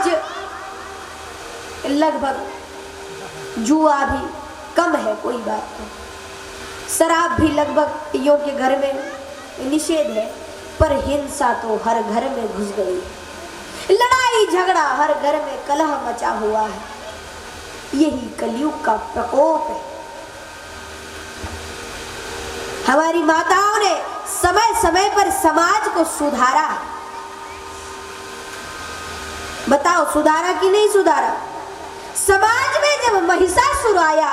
आज लगभग जुआ भी कम है, कोई बात नहीं, शराब भी लगभग यों के घर में निषेध है, पर हिंसा तो हर घर में घुस गई है। लड़ाई झगड़ा हर घर में कलह मचा हुआ है। यही कलयुग का प्रकोप है। हमारी माताओं ने समय समय पर समाज को सुधारा। बताओ सुधारा कि नहीं सुधारा? समाज में जब महिषासुर आया,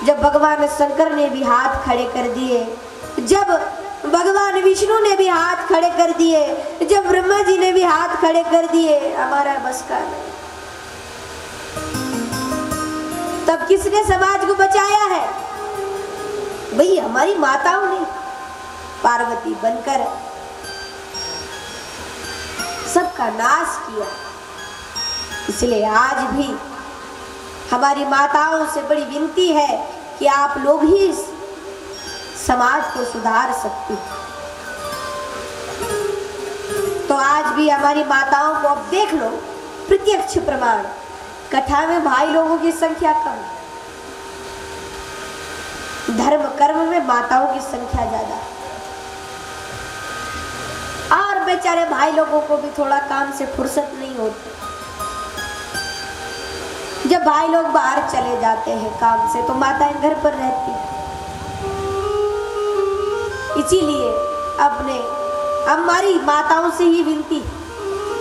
जब भगवान शंकर ने भी हाथ खड़े कर दिए, जब भगवान विष्णु ने भी हाथ खड़े कर दिए, जब ब्रह्मा जी ने भी हाथ खड़े कर दिए, हमारा बस का नहीं। तब किसने समाज को बचाया है? भाई हमारी माताओं ने पार्वती बनकर सबका नाश किया। इसलिए आज भी हमारी माताओं से बड़ी विनती है कि आप लोग ही समाज को सुधार सकती हैं। तो आज भी हमारी माताओं को अब देख लो, प्रत्यक्ष प्रमाण, कथा में भाई लोगों की संख्या कम, धर्म कर्म में माताओं की संख्या ज्यादा, और बेचारे भाई लोगों को भी थोड़ा काम से फुर्सत नहीं होती। जब भाई लोग बाहर चले जाते हैं काम से तो माताएं घर पर रहती हैं। इसीलिए अपने हमारी माताओं से ही विनती,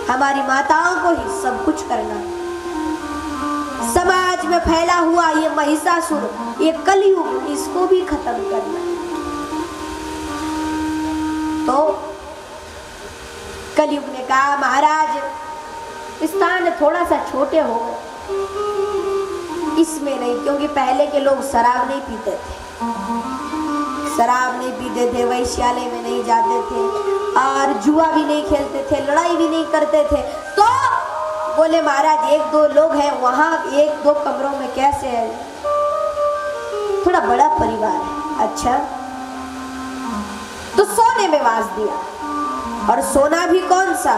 हमारी माताओं को ही सब कुछ करना। समाज में फैला हुआ ये महिषासुर, ये कलयुग, इसको भी खत्म करना। तो कलयुग ने कहा महाराज स्थान थोड़ा सा छोटे हो गए, इसमें नहीं, क्योंकि पहले के लोग शराब नहीं पीते थे, शराब नहीं पीते थे, वैश्यालय में नहीं जाते थे, और जुआ भी नहीं खेलते थे, लड़ाई भी नहीं करते थे। तो बोले महाराज एक दो लोग हैं वहां, एक दो कमरों में कैसे है, थोड़ा बड़ा परिवार है। अच्छा, तो सोने में वास दिया, और सोना भी कौन सा?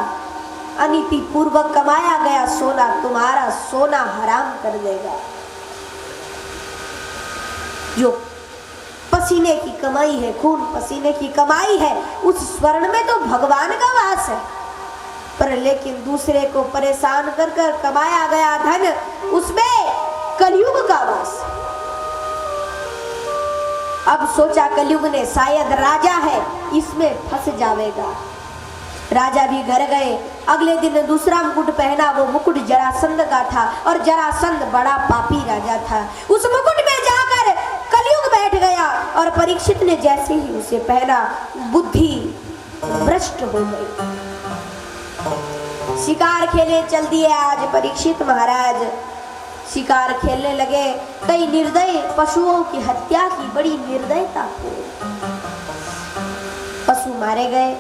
अनीति पूर्वक कमाया गया सोना तुम्हारा सोना हराम कर देगा। जो पसीने की कमाई है, खून पसीने की कमाई है, उस स्वर्ण में तो भगवान का वास है, पर लेकिन दूसरे को परेशान कर कर कमाया गया धन, उसमें कलयुग का वास। अब सोचा कलयुग ने शायद राजा है, इसमें फंस जाएगा। राजा भी घर गए, अगले दिन दूसरा मुकुट पहना, वो मुकुट जरासंध का था, और जरासंध बड़ा पापी राजा था। उस मुकुट में जाकर कलयुग बैठ गया, और परीक्षित ने जैसे ही उसे पहना, बुद्धि भ्रष्ट हो गई। शिकार खेलने चल दिए आज परीक्षित महाराज, शिकार खेलने लगे, कई निर्दयी पशुओं की हत्या की, बड़ी निर्दयता को, पशु मारे गए।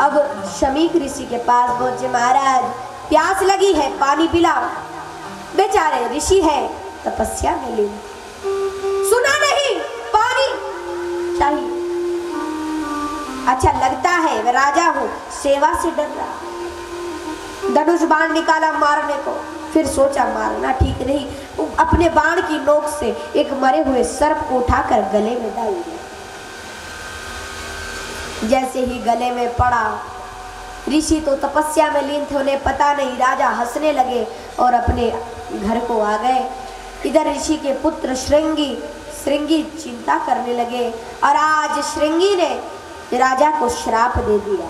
अब शमीक ऋषि के पास पहुंचे, महाराज प्यास लगी है, पानी पिलाओ। बेचारे ऋषि है, तपस्या में लीन, सुना नहीं पानी चाहिए। अच्छा लगता है, मैं राजा हूं, सेवा से डर रहा, धनुष बाण निकाला मारने को, फिर सोचा मारना ठीक नहीं, अपने बाण की नोक से एक मरे हुए सर्प को उठाकर गले में डाल दिया। जैसे ही गले में पड़ा, ऋषि तो तपस्या में लीन थे, उन्हें पता नहीं, राजा हंसने लगे और अपने घर को आ गए। इधर ऋषि के पुत्र श्रृंगी चिंता करने लगे, और आज श्रृंगी ने राजा को श्राप दे दिया।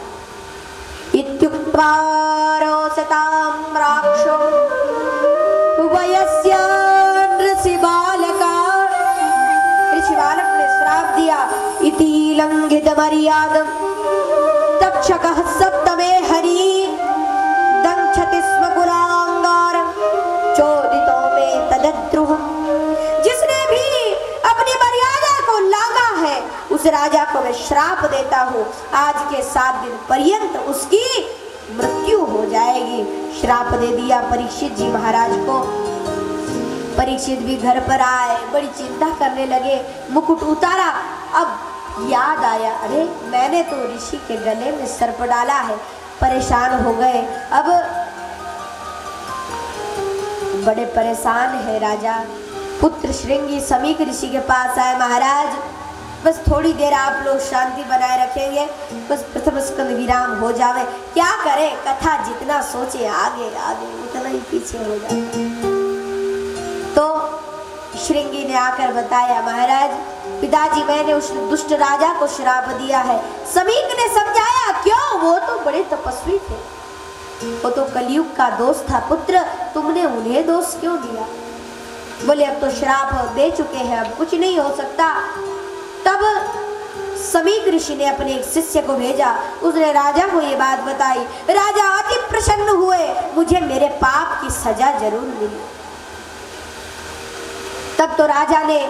इत्युक्त्वा रोषतां राक्षो वयस्य ऋषि बालका, ऋषि बालक ने श्राप दिया। इति लंघित मर्यादं तक्षकः सप्तमे हरि दंक्षति स्म कुलांगारं चोदितो में तदद्रुहम्। जिसने भी अपनी मर्यादा को लांघा है, उस राजा को मैं श्राप देता हूँ, आज के 7 दिन पर्यंत उसकी मृत्यु हो जाएगी। श्राप दे दिया परीक्षित जी महाराज को। परीक्षित भी घर पर आए, बड़ी चिंता करने लगे, मुकुट उतारा, अब याद आया, अरे मैंने तो ऋषि के गले में सर्प डाला है, परेशान हो गए। अब बड़े परेशान है राजा। पुत्र श्रृंगी समीक ऋषि के पास आए, महाराज बस थोड़ी देर आप लोग शांति बनाए रखेंगे, बस प्रथम स्कंद विराम हो जावे। क्या करें, कथा जितना सोचे आगे आगे उतना ही पीछे हो जाए। तो श्रृंगी ने आकर बताया, महाराज पिताजी मैंने उस दुष्ट राजा को श्राप दिया है। समीक ने समझाया, क्यों, वो तो बड़े तपस्वी थे, वो तो कलयुग का दोस्त था, पुत्र तुमने उन्हें दोष क्यों दिया? बोले अब तो श्राप दे चुके हैं, अब कुछ नहीं हो सकता। तब समीक ऋषि ने अपने एक शिष्य को भेजा, उसने राजा को ये बात बताई। राजा अति प्रसन्न हुए, मुझे मेरे पाप की सजा जरूर मिली। तब तो राजा ने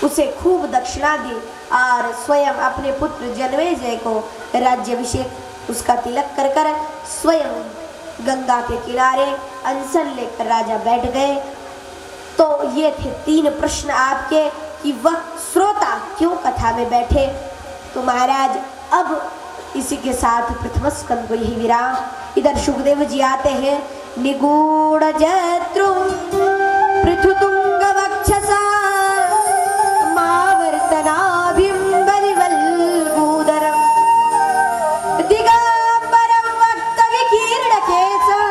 उसे खूब दक्षिणा दी और स्वयं अपने पुत्र जन्मेजय को राज्याभिषेक उसका तिलक कर कर स्वयं गंगा के किनारे अनशन लेकर राजा बैठ गए। तो ये थे 3 प्रश्न आपके कि वह श्रोता क्यों कथा में बैठे। तो महाराज अब इसी के साथ प्रथम स्कंद को यही विराम। इधर सुखदेव जी आते हैं, निगूढ़ जत्रु पृथुतुंग वक्षसा मावर्तनाभिं बलिवल्गूदरं दिगंबरं वक्तविकीर्णकेशं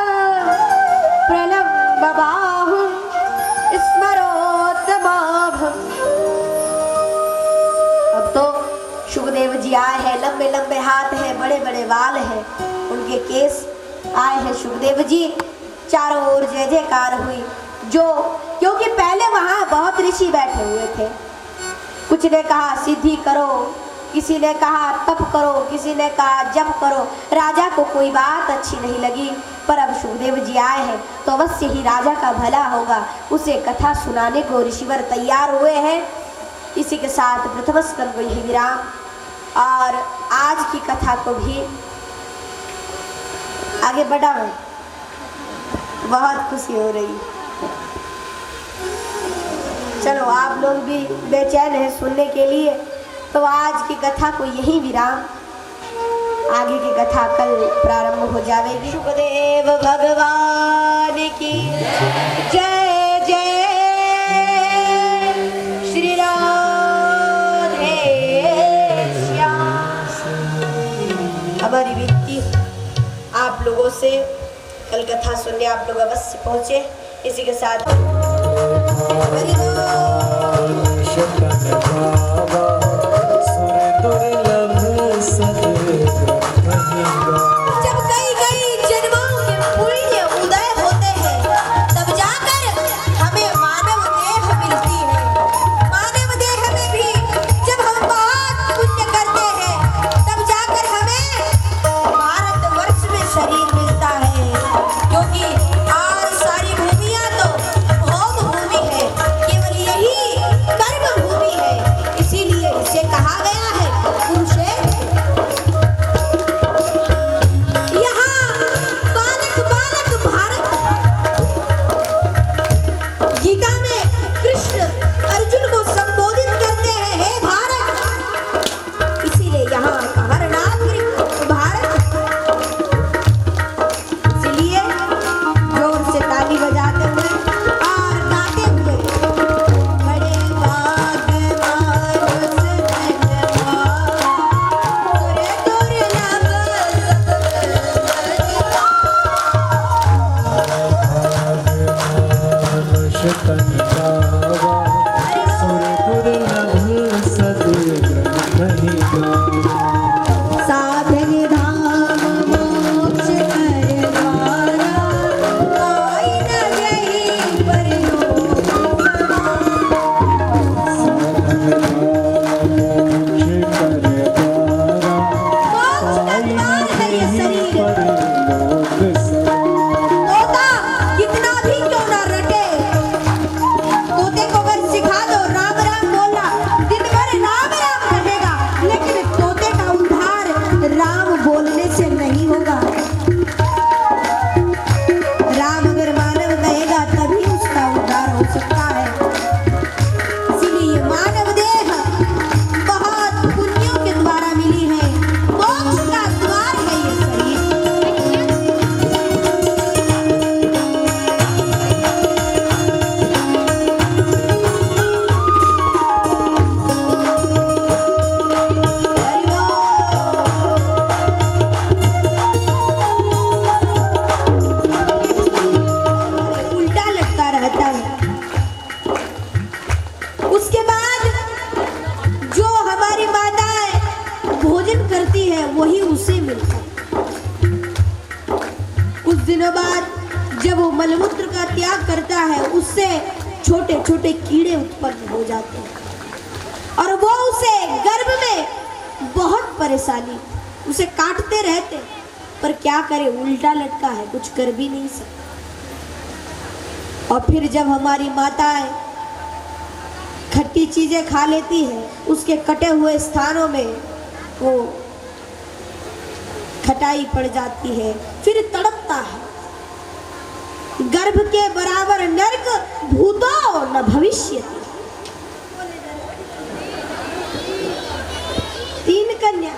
प्रलम्ब बाहुं स्मरोत्तमाभम्। अब तो सुखदेव जी आए हैं, लंबे लंबे हाथ हैं, बड़े बड़े बाल हैं, उनके केस आए हैं सुखदेव जी। चारों ओर जय जयकार हुई, जो क्योंकि पहले वहां बहुत ऋषि बैठे हुए थे। कुछ ने कहा सिद्धि करो, किसी ने कहा तप करो, किसी ने कहा जप करो। राजा को कोई बात अच्छी नहीं लगी, पर अब सुखदेव जी आए हैं तो अवश्य ही राजा का भला होगा। उसे कथा सुनाने को ऋषिवर तैयार हुए हैं। इसी के साथ प्रथम स्कंद को यही विराम और आज की कथा को भी आगे बढ़ाऊं। बहुत खुशी हो रही, चलो आप लोग भी बेचैन हैं सुनने के लिए, तो आज की कथा को यही विराम, आगे की कथा कल प्रारंभ हो जाएगी। सुखदेव भगवान की जय जय श्री राधे श्याम। हमारी विनती आप लोगों से कल कथा सुनने आप लोग अवश्य पहुंचे। इसी के साथ जब कई कई जन्मों के पुण्य उदय होते हैं, तब जाकर हमें मानव देह मिलती है। मानव देह में भी जब हम बहुत पुण्य करते हैं, तब जाकर हमें भारतवर्ष में शरीर मिलता है, क्योंकि आज सारी भूमियां तो भोग भूमि है, केवल यही कर्म भूमि है। इसीलिए इसे कहा गया है पुरुषे। यहाँ बालक बालक भारत, गीता में कृष्ण अर्जुन को संबोधित करते हैं, हे भारत। इसीलिए यहाँ का हर नागरिक भारत। इसलिए जोर से ताली बजाते हुए और गाते हुए, बड़े साधन धाम मोक्ष करवारा, कोई न गई परलोक। मोक्ष का द्वार है ये शरीर। तोता कितना भी क्यों ना रटे, तोते को अगर सिखा दो राम राम बोलना, दिन भर राम राम कहेगा, लेकिन तोते का उद्धार राम बोलने से नहीं होगा। राम अगर मानव कहेगा तभी उसका उद्धार हो सकता है। इसीलिए मानव देह बहुत पुण्यों के द्वारा मिली है। मोक्ष का द्वार है ये शरीर। मिल सकता। कुछ दिनों बाद जब वो मलमूत्र का त्याग करता है, उससे छोटे छोटे कीड़े उत्पन्न हो जाते हैं और वो उसे गर्भ में बहुत परेशानी, उसे काटते रहते, पर क्या करे, उल्टा लटका है, कुछ कर भी नहीं सकता। और फिर जब हमारी माताएं खट्टी चीजें खा लेती है, उसके कटे हुए स्थानों में वो खटाई पड़ जाती है, फिर तड़पता है। गर्भ के बराबर नरक भूतो न भविष्य। 3 कन्या,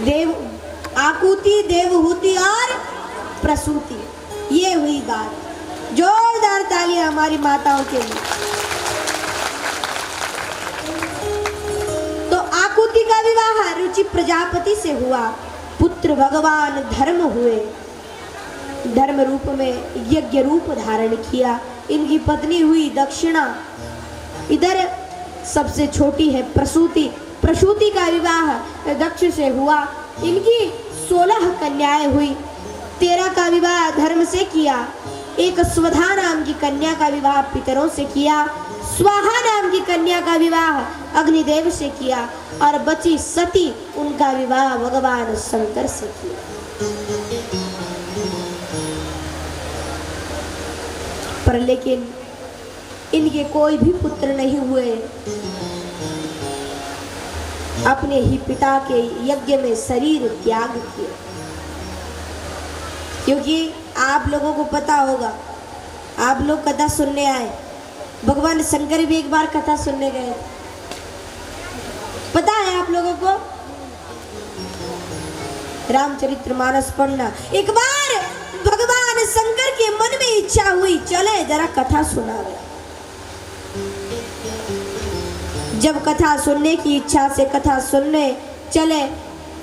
देव आकुति, देवहूति और प्रसूति। ये हुई बात। जोरदार तालियां हमारी माताओं के लिए। तो आकुति का विवाह रुचि प्रजापति से हुआ, पुत्र भगवान धर्म हुए, धर्म रूप में यज्ञ रूप धारण किया। इनकी पत्नी हुई दक्षिणा। इधर सबसे छोटी है प्रसूति। प्रसूति का विवाह दक्ष से हुआ। इनकी 16 कन्याएं हुई। 13 का विवाह धर्म से किया। एक स्वधा नाम की कन्या का विवाह पितरों से किया। स्वाहा नाम की कन्या का विवाह अग्निदेव से किया और बची सती, उनका विवाह भगवान शंकर से किया। पर लेकिन इनके कोई भी पुत्र नहीं हुए। अपने ही पिता के यज्ञ में शरीर त्याग किए। क्योंकि आप लोगों को पता होगा, आप लोग कथा सुनने आए, भगवान शंकर भी एक बार कथा सुनने गए, पता है आप लोगों को? रामचरितमानस पढ़ना। एक बार भगवान शंकर के मन में इच्छा हुई, चले जरा कथा सुना रहे। जब कथा सुनने की इच्छा से कथा सुनने चले,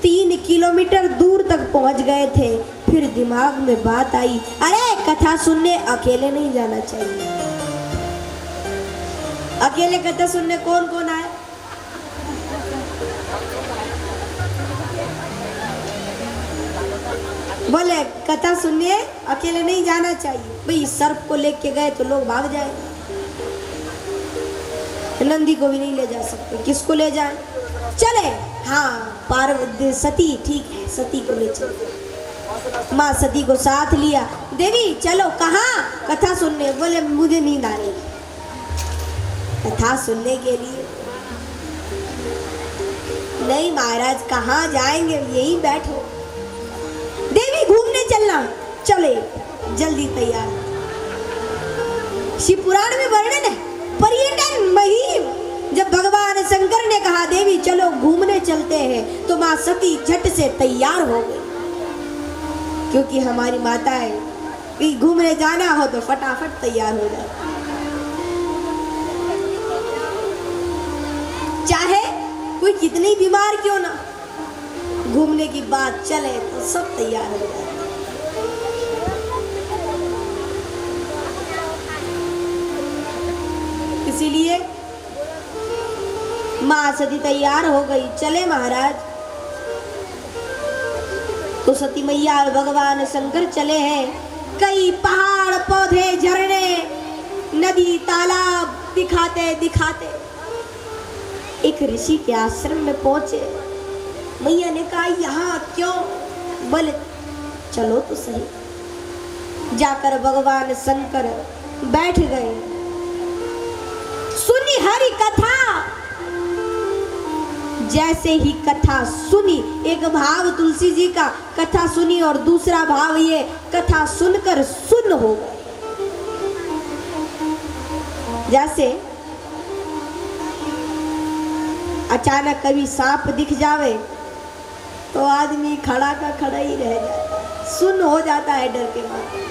3 किलोमीटर दूर तक पहुंच गए थे। फिर दिमाग में बात आई, अरे कथा सुनने अकेले नहीं जाना चाहिए। अकेले कथा सुनने कौन कौन आए? बोले कथा सुनने अकेले नहीं जाना चाहिए। भाई सर्प को लेके गए तो लोग भाग जाए, नंदी को भी नहीं ले जा सकते, किसको ले जाए? चले, हाँ पार्वती सती, ठीक है सती को ले चले। माँ सती को साथ लिया। देवी चलो, कहाँ? कथा सुनने। बोले मुझे नींद आ रही। कथा सुनने के लिए नहीं महाराज, कहाँ जाएंगे, यहीं बैठो। देवी घूमने चलना। चले, जल्दी तैयार। शिव पुराण में वर्णन है, पर्यटन महिम। जब भगवान शंकर ने कहा देवी चलो घूमने चलते हैं, तो माँ सती झट से तैयार हो गई। क्योंकि हमारी माता है, घूमने जाना हो तो फटाफट तैयार हो जाए, चाहे कोई कितनी बीमार क्यों ना। घूमने की बात चले तो सब तैयार हो जाए। इसीलिए माँ सती तैयार हो गई। चले महाराज। तो सती मैया और भगवान शंकर चले हैं। कई पहाड़, पौधे, झरने, नदी, तालाब दिखाते दिखाते एक ऋषि के आश्रम में पहुंचे। मैया ने कहा यहाँ क्यों? बोले चलो तो सही। जाकर भगवान शंकर बैठ गए। सुनी हरि कथा। जैसे ही कथा सुनी, एक भाव तुलसी जी का कथा सुनी और दूसरा भाव ये कथा सुनकर सुन्न हो गए। जैसे अचानक कभी सांप दिख जावे तो आदमी खड़ा का खड़ा ही रह जाता, सुन्न हो जाता है डर के मारे।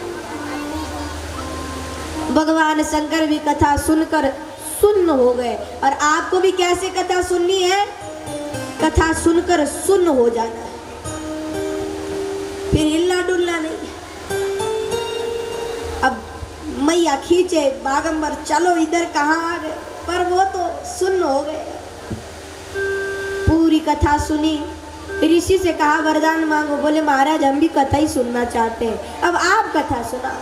भगवान शंकर भी कथा सुनकर सुन्न हो गए। और आपको भी कैसे कथा सुननी है? कथा सुनकर सुन्न हो जाना है, फिर हिलना डुलना नहीं। अब मैया खींचे, बागंबर चलो इधर, कहाँ आ गए? पर वो तो सुन्न हो गए। पूरी कथा सुनी, ऋषि से कहा वरदान मांगो। बोले महाराज हम भी कथा ही सुनना चाहते हैं, अब आप कथा सुनाओ।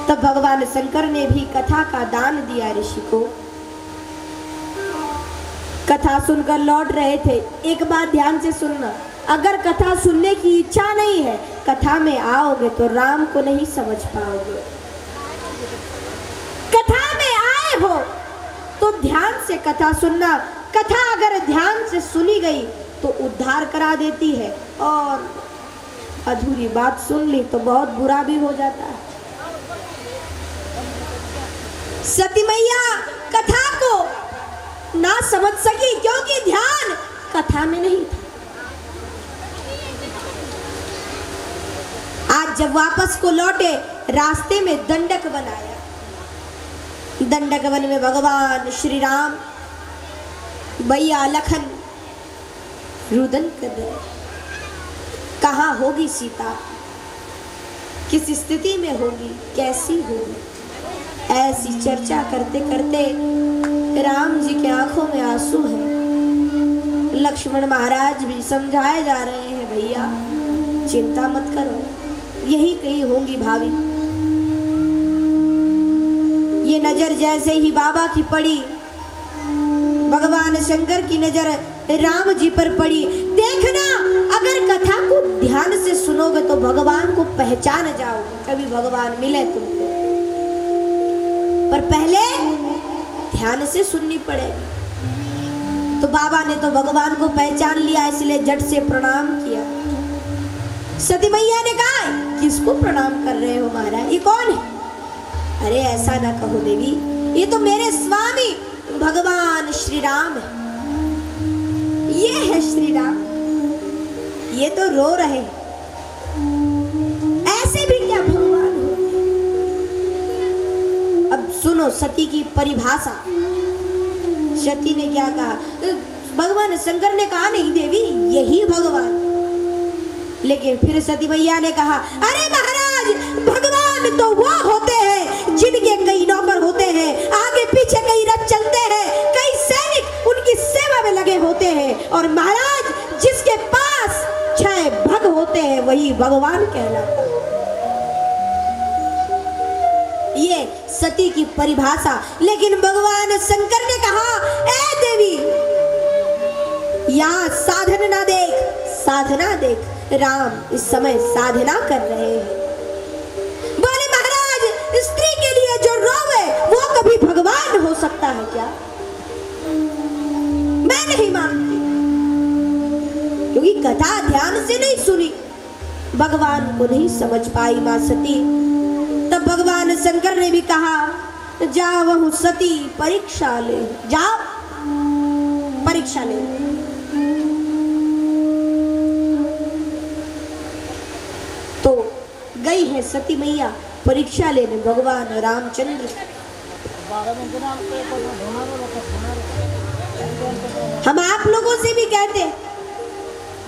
तब भगवान शंकर ने भी कथा का दान दिया ऋषि को। कथा सुनकर लौट रहे थे। एक बात ध्यान से सुनना, अगर कथा सुनने की इच्छा नहीं है, कथा में आओगे तो राम को नहीं समझ पाओगे। कथा में आए हो तो ध्यान से कथा सुनना। कथा अगर ध्यान से सुनी गई तो उद्धार करा देती है, और अधूरी बात सुन ली तो बहुत बुरा भी हो जाता है। सती मैया कथा को ना समझ सकी क्योंकि ध्यान कथा में नहीं था। आज जब वापस को लौटे, रास्ते में दंडक बनाया। दंडक वन में भगवान श्री राम, भैया लखन रुदन कर रहे। कहाँ होगी सीता, किस स्थिति में होगी, कैसी होगी, ऐसी चर्चा करते करते राम जी के आंखों में आंसू हैं। लक्ष्मण महाराज भी समझाए जा रहे हैं, भैया चिंता मत करो, यही कहीं होंगी भाभी। ये नजर जैसे ही बाबा की पड़ी, भगवान शंकर की नजर राम जी पर पड़ी। देखना, अगर कथा को ध्यान से सुनोगे तो भगवान को पहचान जाओगे, कभी भगवान मिले तुमको, पर पहले ध्यान से सुननी पड़ेगी। तो बाबा ने तो भगवान को पहचान लिया, इसलिए झट से प्रणाम किया। सती मैया ने कहा किसको प्रणाम कर रहे हो महाराज, ये कौन है? अरे ऐसा ना कहो देवी, ये तो मेरे स्वामी भगवान श्री राम है। ये है श्री राम, ये तो रो रहे हैं, ऐसे भी क्या भगवान हो? अब सुनो सती की परिभाषा। सती ने क्या कहा? भगवान शंकर ने कहा नहीं देवी यही भगवान। लेकिन फिर सती मैया ने कहा अरे महाराज, भगवान तो वो होते हैं जिनके कई नौकर होते हैं, आगे पीछे कई रथ चलते हैं, कई सैनिक उनकी सेवा में लगे होते हैं, और महाराज जिसके पास 6 भग होते हैं वही भगवान कहलाता है। ये सती की परिभाषा। लेकिन भगवान शंकर ने कहा ए देवी, यहाँ साधन ना देख, साधना देख। राम इस समय साधना कर रहे हैं। बोले महाराज, स्त्री के लिए जो रोवे वो कभी भगवान हो सकता है क्या? मैं नहीं मानती, क्योंकि कथा ध्यान से नहीं सुनी, भगवान को नहीं समझ पाई मां सती। तब भगवान शंकर ने भी कहा जाओ सती परीक्षा ले, जाओ परीक्षा ले। तो गई है सती मैया परीक्षा लेने भगवान रामचंद्र। हम आप लोगों से भी कहते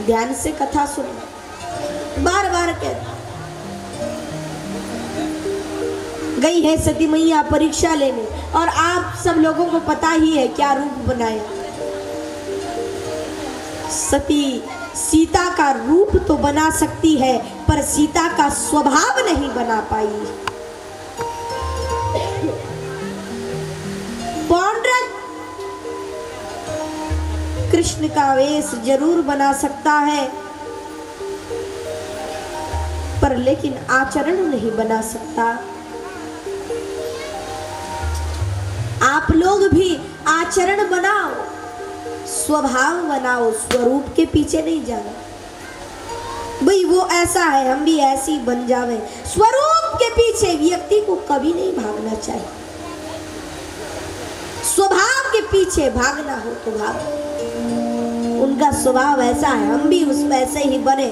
ध्यान से कथा सुनो, बार बार कहते। गई है सती मैया परीक्षा लेने, और आप सब लोगों को पता ही है क्या रूप बनाया। सती सीता का रूप तो बना सकती है, पर सीता का स्वभाव नहीं बना पाई। पौंड्रक कृष्ण का वेश जरूर बना सकता है, पर लेकिन आचरण नहीं बना सकता। आप लोग भी आचरण बनाओ, स्वभाव बनाओ, स्वरूप के पीछे नहीं जाना। भाई वो ऐसा है हम भी ऐसी बन जावे, स्वरूप के पीछे व्यक्ति को कभी नहीं भागना चाहिए। स्वभाव के पीछे भागना हो तो भागो, उनका स्वभाव ऐसा है, हम भी उस वैसे ही बने।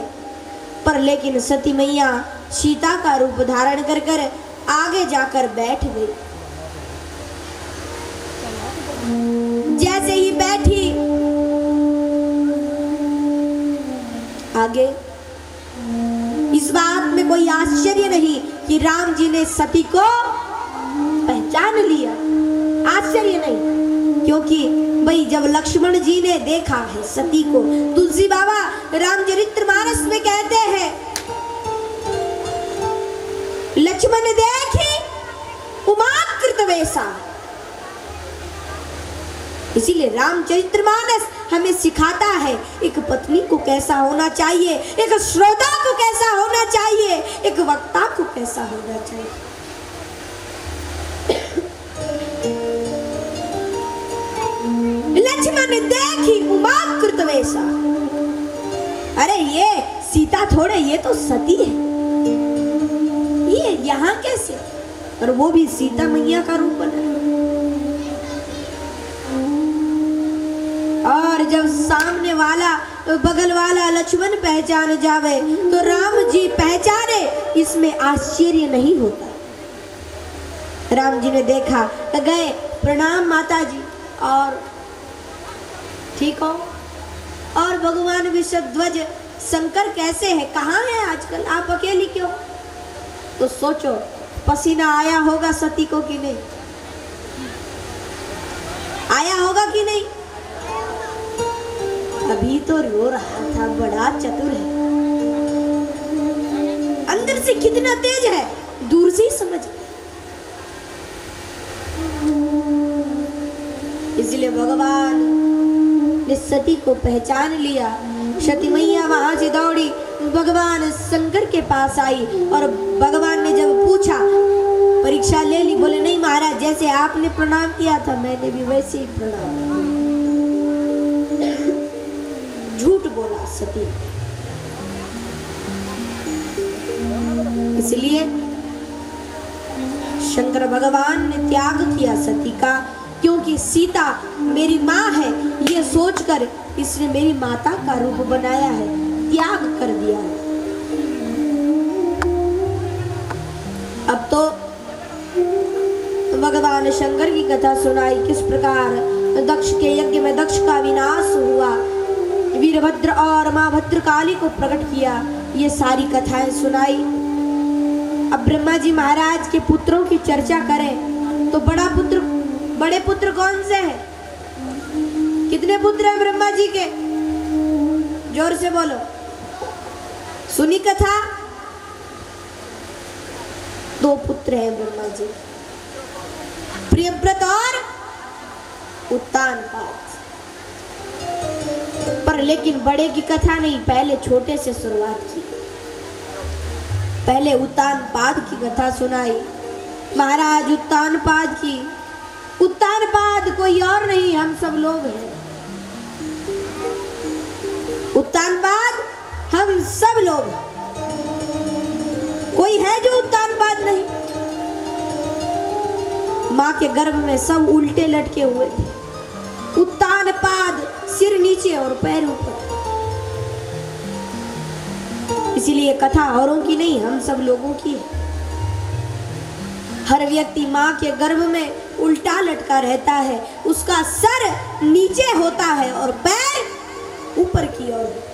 पर लेकिन सती मैया सीता का रूप धारण कर कर आगे जाकर बैठ गई। जैसे ही बैठी, आगे इस बात में कोई आश्चर्य नहीं कि राम जी ने सती को पहचान लिया। आश्चर्य नहीं, क्योंकि भाई जब लक्ष्मण जी ने देखा है सती को, तुलसी बाबा रामचरितमानस में कहते हैं, लक्ष्मण देखी उमाकृत वेशा। इसीलिए रामचरितमानस हमें सिखाता है एक पत्नी को कैसा होना चाहिए, एक श्रोता को कैसा होना चाहिए, एक वक्ता को कैसा होना चाहिए। लक्ष्मण देखी उमाकृत वेशा। अरे ये सीता थोड़े, ये तो सती है, ये यहाँ कैसे, और वो भी सीता मैया का रूप बना। और जब सामने वाला बगल वाला लक्ष्मण पहचान जावे तो राम जी पहचाने, इसमें आश्चर्य नहीं होता। राम जी ने देखा तो गए, प्रणाम माता जी, और ठीक हो? और भगवान विश्वध्वज शंकर कैसे है, कहाँ है आजकल, आप अकेली क्यों? तो सोचो पसीना आया होगा सती को कि नहीं, आया होगा कि नहीं? अभी तो रो रहा था, बड़ा चतुर है, अंदर से कितना तेज है, दूर से ही समझ गया। इसलिए भगवान ने सती को पहचान लिया। सती मैया वहां से दौड़ी, भगवान शंकर के पास आई, और भगवान ने जब पूछा, परीक्षा ले ली, बोले नहीं महाराज, जैसे आपने प्रणाम किया था मैंने भी वैसे ही प्रणाम किया। झूठ बोला सती, इसलिए शंकर भगवान ने त्याग किया सती का, क्योंकि सीता मेरी माँ है ये सोचकर इसने मेरी माता का रूप बनाया है, त्याग कर दिया है। अब तो भगवान शंकर की कथा सुनाई, किस प्रकार दक्ष के यज्ञ में दक्ष का विनाश हुआ, वीरभद्र और मां भद्रकाली को प्रकट किया, ये सारी कथाएं सुनाई। अब ब्रह्मा जी महाराज के पुत्रों की चर्चा करें तो बड़े पुत्र कौन से हैं? कितने पुत्र हैं ब्रह्मा जी के? जोर से बोलो, सुनी कथा? 2 पुत्र हैं ब्रह्मा जी, प्रियव्रत और उत्तानपाद। पर लेकिन बड़े की कथा नहीं, पहले छोटे से शुरुआत की। पहले उत्तानपाद की कथा सुनाई। महाराज उत्तानपाद की, उत्तानपाद कोई और नहीं, हम सब लोग हैं। उत्तानपाद हम सब लोग, कोई है जो उत्तानपाद नहीं? माँ के गर्भ में सब उल्टे लटके हुए थे, उत्तानपाद सिर नीचे और पैर ऊपर। इसीलिए कथा औरों की नहीं, हम सब लोगों की है। हर व्यक्ति माँ के गर्भ में उल्टा लटका रहता है, उसका सर नीचे होता है और पैर ऊपर की ओर।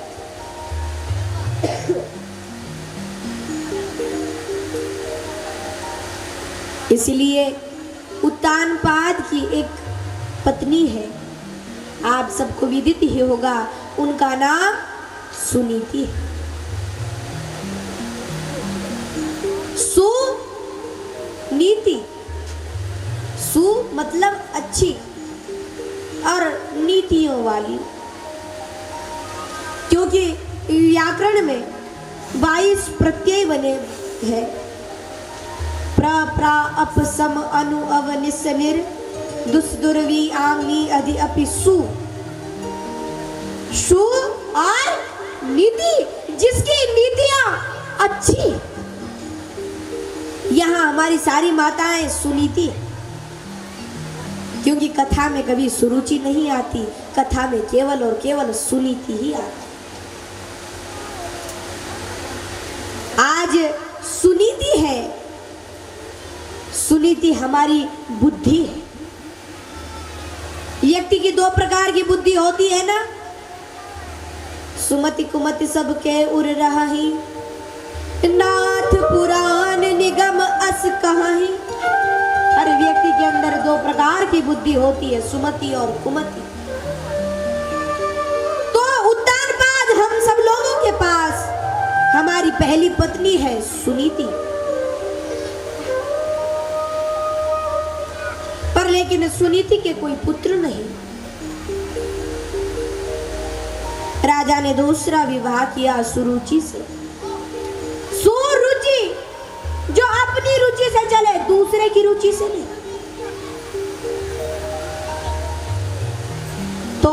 इसलिए उत्तानपाद की एक पत्नी है, आप सबको विदित ही होगा, उनका नाम सुनीति है। सुनीति, सु मतलब अच्छी और नीतियों वाली, क्योंकि व्याकरण में 22 प्रत्यय बने हैं। प्र प्रा अप सम अनु अव निस निर दुस दुर्वी आंगी अधि अपि सु। सु और नीति, जिसकी नीतियां अच्छी। यहाँ हमारी सारी माताएं सुनीति, क्योंकि कथा में कभी सुरुचि नहीं आती, कथा में केवल और केवल सुनीति ही आती। आज सुनीति है, सुनीति हमारी बुद्धि है। व्यक्ति की 2 प्रकार की बुद्धि होती है ना, सुमति कुमति सबके उर रही, नाथ पुराण निगम अस कहीं। हर व्यक्ति की के अंदर दो प्रकार की बुद्धि होती है, सुमति और कुमति। तो उत्तानपाद हम सब लोगों के पास हमारी पहली पत्नी है सुनीति, पर लेकिन सुनीति के कोई पुत्र नहीं। राजा ने दूसरा विवाह किया सुरुचि से। सुरुचि जो अपनी रुचि से चले, दूसरे की रुचि से नहीं। तो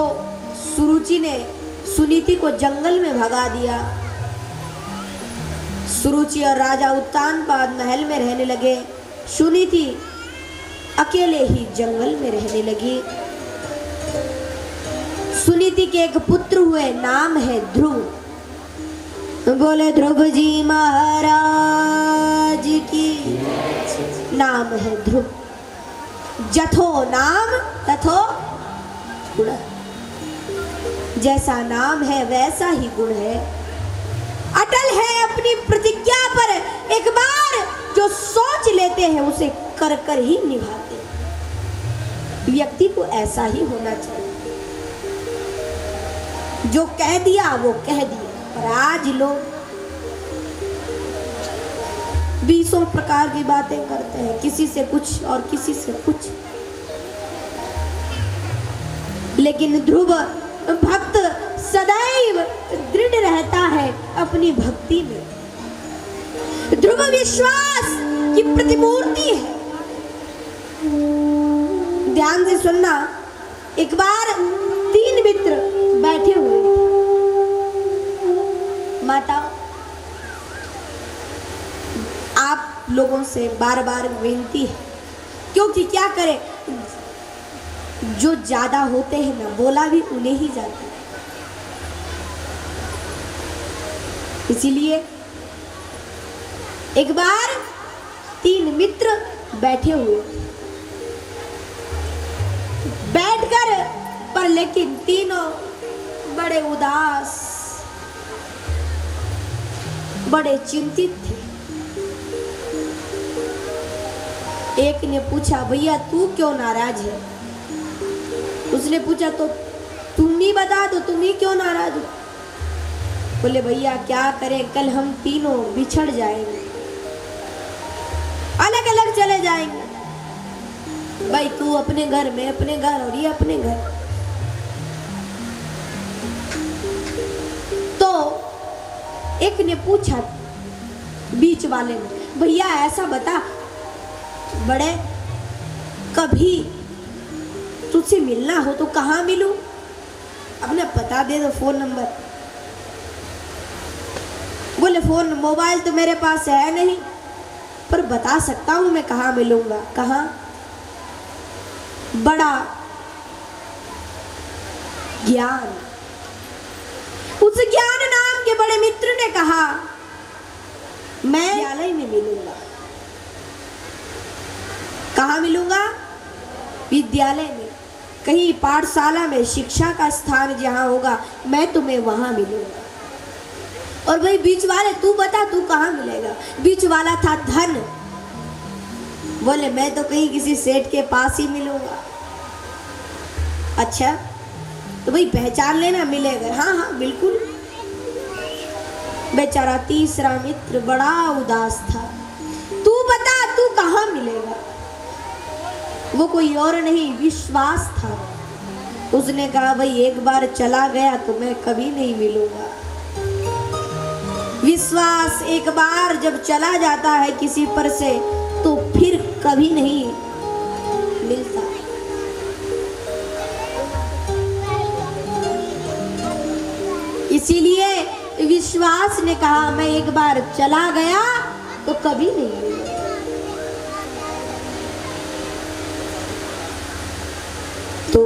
सुरुचि ने सुनीति को जंगल में भगा दिया। सुरुचि और राजा उत्तानपाद महल में रहने लगे, सुनीति अकेले ही जंगल में रहने लगी। सुनीति के एक पुत्र हुए, नाम है ध्रुव। बोले ध्रुव जी महाराज की। नाम है ध्रुव। जथो नाम तथो गुण, जैसा नाम है वैसा ही गुण है। अटल है अपनी प्रतिज्ञा पर, एक बार जो सोच लेते हैं उसे कर कर ही निभाते हैं। व्यक्ति को ऐसा ही होना चाहिए, जो कह दिया वो कह दिया। पर आज लोग 20 प्रकार की बातें करते हैं, किसी से कुछ और किसी से कुछ। लेकिन ध्रुव भक्त सदैव दृढ़ रहता है अपनी भक्ति में। ध्रुव विश्वास की प्रतिमूर्ति है। ध्यान से सुनना। एक बार 3 मित्र बैठे हुए। माता, आप लोगों से बार बार विनती है, क्योंकि क्या करें, जो ज्यादा होते हैं ना, बोला भी उन्हें ही जाता है। इसीलिए एक बार 3 मित्र बैठे हुए, बैठकर, पर लेकिन तीनों बड़े उदास, बड़े चिंतित थे। एक ने पूछा, भैया तू क्यों नाराज है? उसने पूछा, तो तुम ही बता दो, तुम ही क्यों नाराज हो? बोले, भैया क्या करें, कल हम तीनों बिछड़ जाएंगे, अलग अलग चले जाएंगे। भाई तू अपने घर में, अपने घर, और ये अपने घर। तो एक ने पूछा बीच वाले ने, भैया ऐसा बता, बड़े कभी तुझसे मिलना हो तो कहाँ मिलूं? अपना पता दे दो, फोन नंबर। बोले, फोन मोबाइल तो मेरे पास है नहीं, पर बता सकता हूं मैं कहाँ मिलूंगा। कहाँ? बड़ा ज्ञान, उस ज्ञान नाम के बड़े मित्र ने कहा, मैं विद्यालय में मिलूंगा। कहाँ मिलूंगा? विद्यालय में, कहीं पाठशाला में, शिक्षा का स्थान जहां होगा, मैं तुम्हें वहां मिलूंगा। और भाई बीच वाले, तू बता तू कहाँ मिलेगा? बीच वाला था धन। बोले, मैं तो कहीं किसी सेठ के पास ही मिलूंगा। अच्छा, तो भाई पहचान लेना, मिलेगा। हाँ हाँ बिल्कुल। बेचारा तीसरा मित्र बड़ा उदास था। तू बता तू कहाँ मिलेगा? वो कोई और नहीं, विश्वास था। उसने कहा, भाई एक बार चला गया तो मैं कभी नहीं मिलूंगा। विश्वास एक बार जब चला जाता है किसी पर से, तो फिर कभी नहीं मिलता। इसीलिए विश्वास ने कहा, मैं एक बार चला गया तो कभी नहीं मिलेगा। तो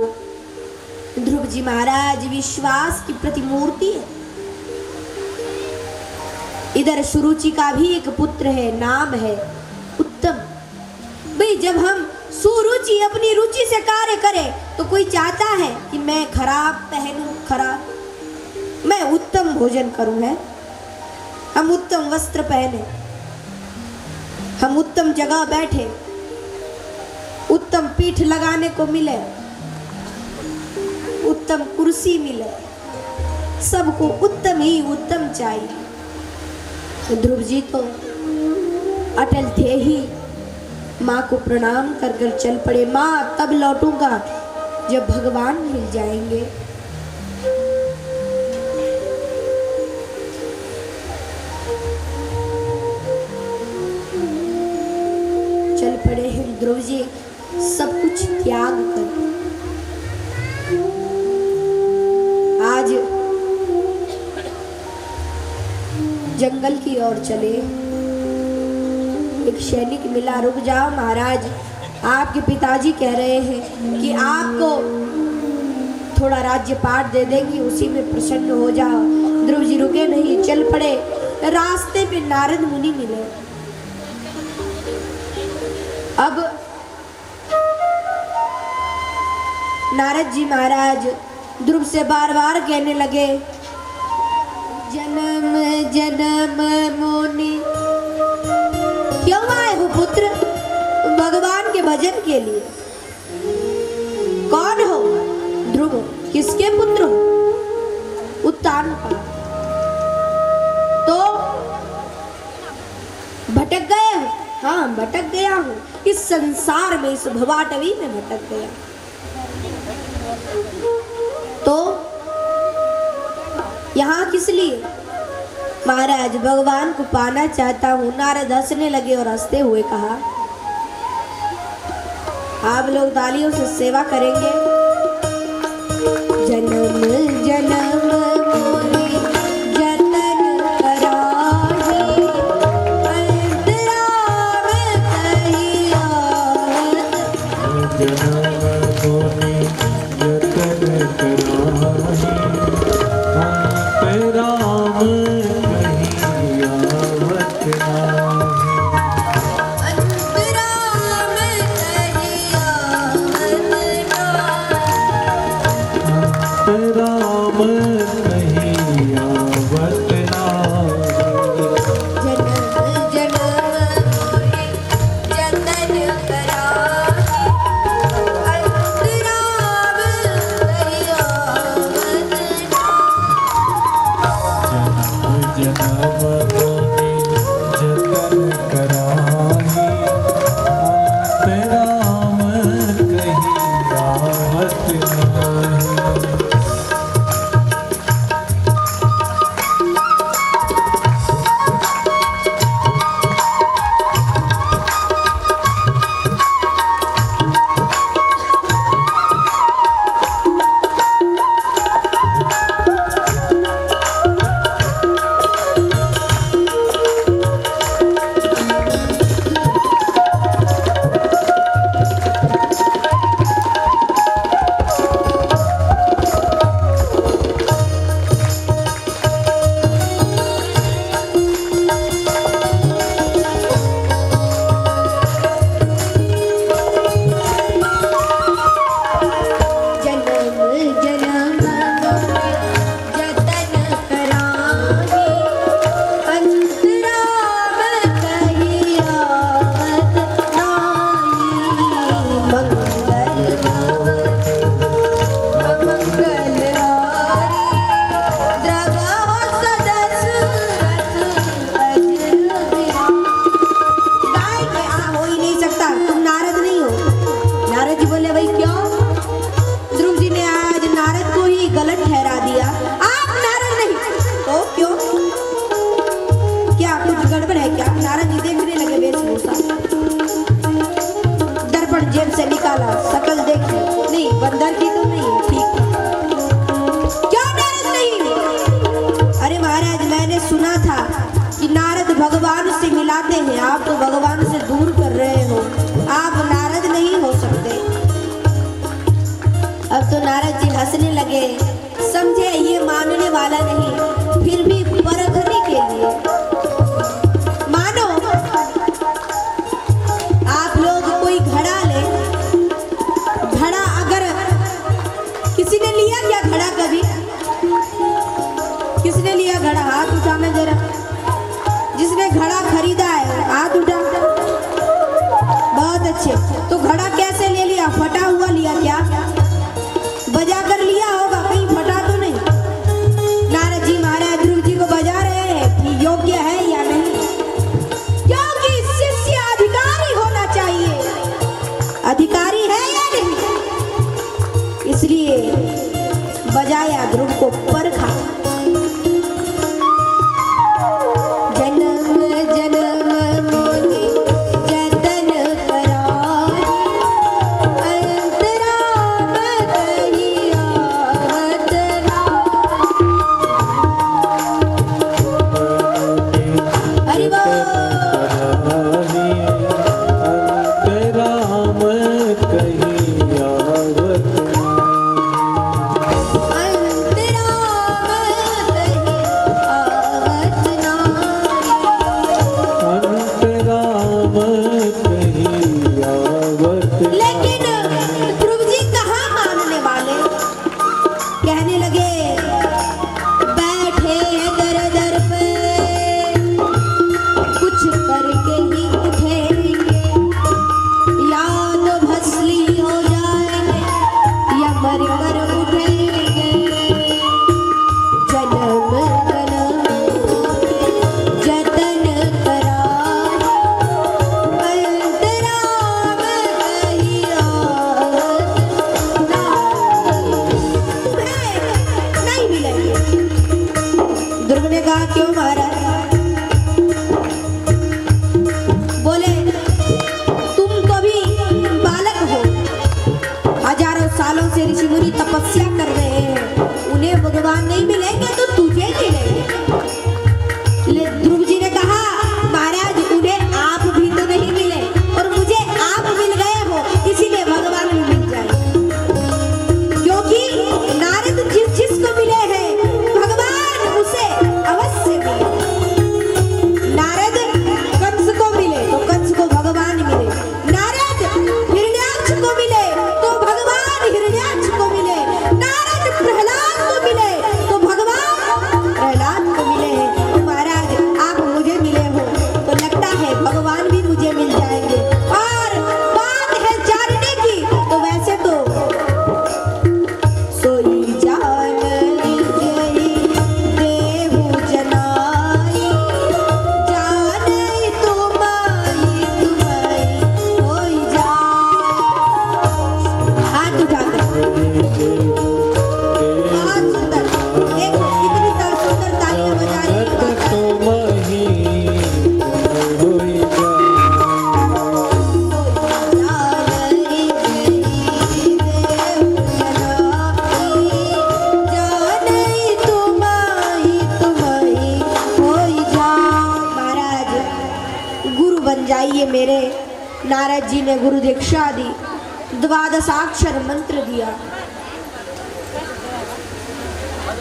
ध्रुव जी महाराज विश्वास की प्रतिमूर्ति है। इधर सुरुचि का भी एक पुत्र है, नाम है उत्तम। भाई जब हम सुरुचि अपनी रुचि से कार्य करें तो कोई चाहता है कि मैं खराब पहनूं, खराब, मैं उत्तम भोजन करूं, है, हम उत्तम वस्त्र पहने, हम उत्तम जगह बैठे, उत्तम पीठ लगाने को मिले, उत्तम कुर्सी मिले, सबको उत्तम ही उत्तम चाहिए। तो ध्रुव जी तो अटल थे ही, माँ को प्रणाम कर कर चल पड़े। माँ तब लौटूंगा जब भगवान मिल जाएंगे। चल पड़े हैं ध्रुव जी सब कुछ त्याग कर। आज जंगल की ओर चले। एक सैनिक मिला, रुक जाओ महाराज, आपके पिताजी कह रहे हैं कि आपको थोड़ा राज्य पाठ दे देंगे, उसी में प्रसन्न हो जाओ। ध्रुव जी रुके नहीं, चल पड़े। रास्ते में नारद मुनि मिले। अब नारद जी महाराज ध्रुव से बार बार कहने लगे, जन्म जन्म मुनि क्यों आए हो पुत्र भगवान के भजन के लिए? कौन हो ध्रुव? किसके पुत्र हो? उत्तानपाद। तो भटक गए हो? हाँ भटक गया हूँ, इस संसार में, इस भवाटवी में भटक गया। तो यहाँ किस लिए? महाराज भगवान को पाना चाहता हूँ। नारद हंसने लगे और हंसते हुए कहा, आप लोग तालियों से सेवा करेंगे। जन्म जन्म मोरे जतन कराही, अंतराम कही आवत। जन्म मोरे जतन कराही, अंतराम कही आवत नाही। भगवान से मिलाते हैं, आप तो भगवान से दूर कर रहे हो, आप नारद नहीं हो सकते। अब तो नारद जी हंसने लगे, समझे ये मानने वाला नहीं, फिर भी परखने के लिए मानो। आप लोग कोई घड़ा ले, घड़ा अगर किसी ने लिया क्या घड़ा? कभी किसने लिया घड़ा? हाथ उठाना जरा। जिसने घड़ा खरीदा है हाथ उठा। बहुत अच्छे। तो घड़ा कैसे ध्रुव ने कहा क्यों महाराज? बोले तुम तो भी बालक हो, हजारों सालों से ऋषि मुनि तपस्या कर रहे हैं, उन्हें भगवान नहीं मिलेंगे तो तुझे मिलेंगे। ध्रुव जी ने कहा महाराज उन्हें आप भी तो नहीं मिले और मुझे आप मिल गए हो, इसीलिए भगवान भी मिल जाए। क्योंकि नारद जिसको मिले हैं भगवान उसे अवश्य मिले। नारद कंस को मिले तो कंस को भगवान मिले, नारद हिरण्याक्ष को मिले तो भगवान हिरण्याक्ष को मिले, नारद प्रहलाद को मिले तो भगवान प्रहलाद को मिले हैं। तो महाराज आप मुझे मिले हो तो लगता है भगवान भी मुझे मिल जाएंगे। और बात है जानने की तो वैसे तो सोई जान जई देहु जनाई, जाने तुम्हारी होई जा। हाथ उठाकर बहुत सुंदर, देखो कितनी सुंदर तालियां बजा रही है। जाइए मेरे। नारद जी ने गुरु दीक्षा दी, 12 मंत्र दिया।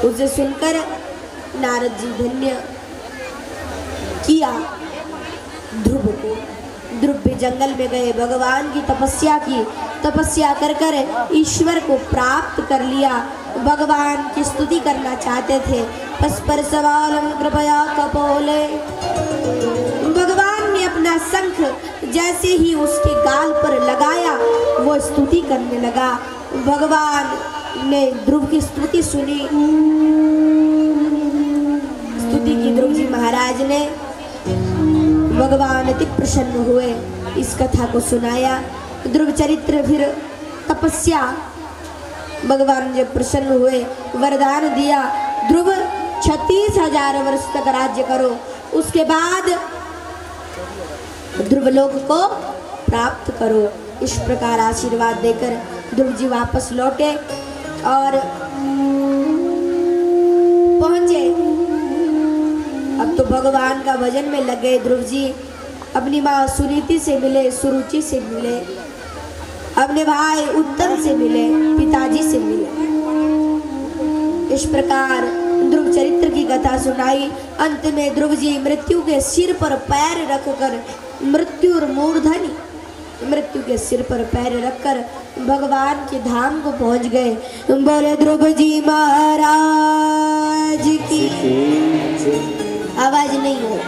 उसे सुनकर नारद जी धन्य किया ध्रुव को। ध्रुव भी जंगल में गए, भगवान की तपस्या की, तपस्या कर कर ईश्वर को प्राप्त कर लिया। भगवान की स्तुति करना चाहते थे। पस्पर सवालम कृपया कपोले, भगवान ने अपना शंख जैसे ही उसके गाल पर लगाया वो स्तुति करने लगा। भगवान ने ध्रुव की स्तुति सुनी, स्तुति की ध्रुव जी महाराज ने। भगवान अति प्रसन्न हुए, इस कथा को सुनाया। ध्रुव चरित्र फिर तपस्या, भगवान जब प्रसन्न हुए वरदान दिया, ध्रुव 36,000 वर्ष तक राज्य करो, उसके बाद ध्रुवलोक को प्राप्त करो। इस प्रकार आशीर्वाद देकर ध्रुव जी वापस लौटे और पहुंचे। अब तो भगवान का भजन में लग गए ध्रुव जी। अपनी माँ सुनीति से मिले, सुरुचि से मिले, अपने भाई उत्तम से मिले, पिताजी से मिले। इस प्रकार ध्रुव चरित्र की कथा सुनाई। अंत में ध्रुव जी मृत्यु के सिर पर पैर रखकर, मृत्यु और मूर्धनि, मृत्यु के सिर पर पैर रखकर भगवान के धाम को पहुंच गए। बोले ध्रुव जी महाराज की। आवाज नहीं हो,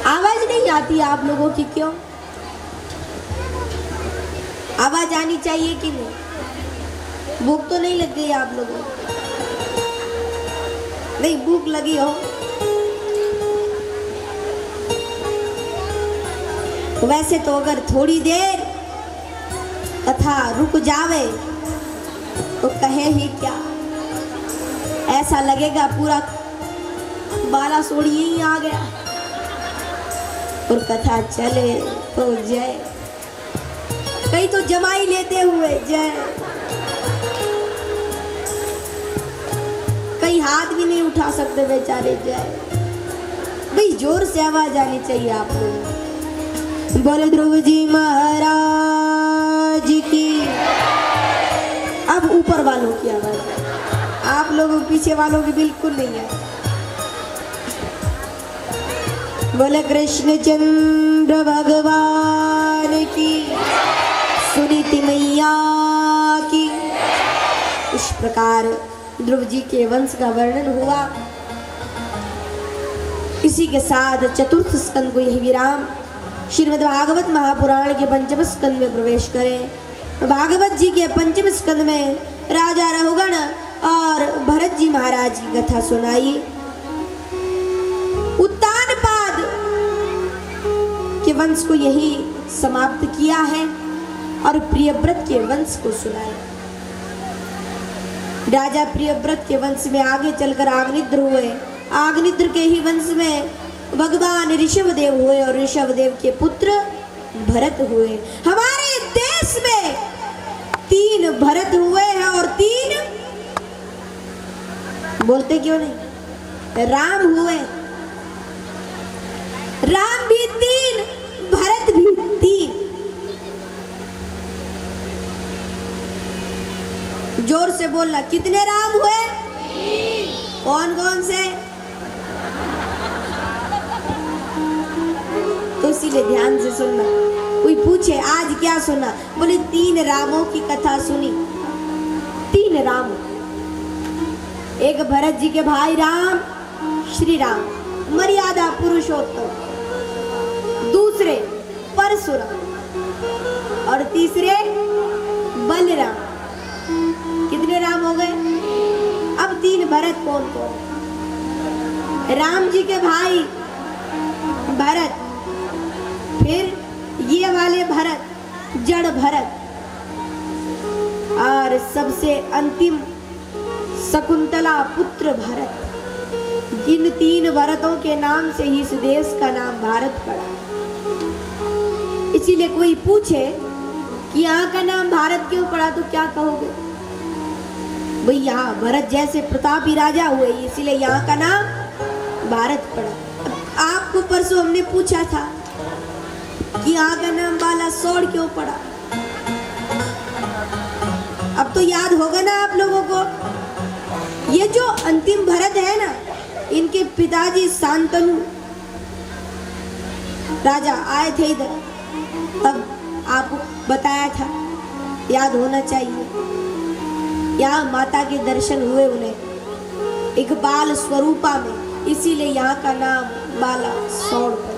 आवाज नहीं आती आप लोगों की, क्यों? आवाज आनी चाहिए कि नहीं? भूख तो नहीं लग गई आप लोगों को? नहीं भूख लगी हो वैसे तो अगर थोड़ी देर कथा रुक जावे तो कहे ही क्या, ऐसा लगेगा पूरा बाला सोड़ी यहीं आ गया। और कथा चले तो जय, कई तो जमाई लेते हुए जय, कई हाथ भी नहीं उठा सकते बेचारे जय। भाई जोर से आवाज आनी चाहिए आप लोग। बोले ध्रुव जी महाराज की। अब ऊपर वालों की आवाज, आप लोगों पीछे वालों की बिल्कुल नहीं है। बोले कृष्ण चंद्र भगवान की, सुनीति मैया की। इस प्रकार ध्रुव जी के वंश का वर्णन हुआ। इसी के साथ चतुर्थ स्कंद को यही विराम। श्रीमद् भागवत महापुराण के पंचम स्कंद में प्रवेश करें। भागवत जी के पंचम स्कंद में राजा रहुगण और भरत जी महाराज की कथा सुनाई। उत्तानपाद के वंश को यही समाप्त किया है और प्रियव्रत के वंश को सुनाया। राजा प्रियव्रत के वंश में आगे चलकर आग्निद्र हुए। आग्निद्र के ही वंश में भगवान ऋषभदेव हुए और ऋषभदेव के पुत्र भरत हुए। हमारे देश में 3 भरत हुए हैं और 3 बोलते क्यों नहीं राम हुए। राम भी 3, भरत भी 3। जोर से बोलना, कितने राम हुए? 3। कौन कौन से? तो इसीलिए ध्यान से सुनना। कोई पूछे आज क्या सुना, बोले 3 रामों की कथा सुनी। 3 राम, एक भरत जी के भाई राम श्री राम मर्यादा पुरुषोत्तम, दूसरे परशुराम और तीसरे बलराम। कितने राम हो गए? अब 3 भरत कौन कौन? राम जी के भाई भरत, फिर ये वाले भरत जड़ भरत, और सबसे अंतिम शकुंतला पुत्र भरत। इन 3 भरतों के नाम से ही इस देश का नाम भारत पड़ा। इसीलिए कोई पूछे कि यहाँ का नाम भारत क्यों पड़ा, तो क्या कहोगे? भाई यहाँ भरत जैसे प्रतापी राजा हुए, इसीलिए यहाँ का नाम भारत पड़ा। आपको परसों हमने पूछा था कि यहाँ का नाम बालासोर क्यों पड़ा। अब तो याद होगा ना आप लोगों को। ये जो अंतिम भरत है ना, इनके पिताजी शांतनु राजा आए थे इधर, तब आपको बताया था, याद होना चाहिए। यहाँ माता के दर्शन हुए उन्हें एक बाल स्वरूपा में, इसीलिए यहाँ का नाम बालासोर पड़ा।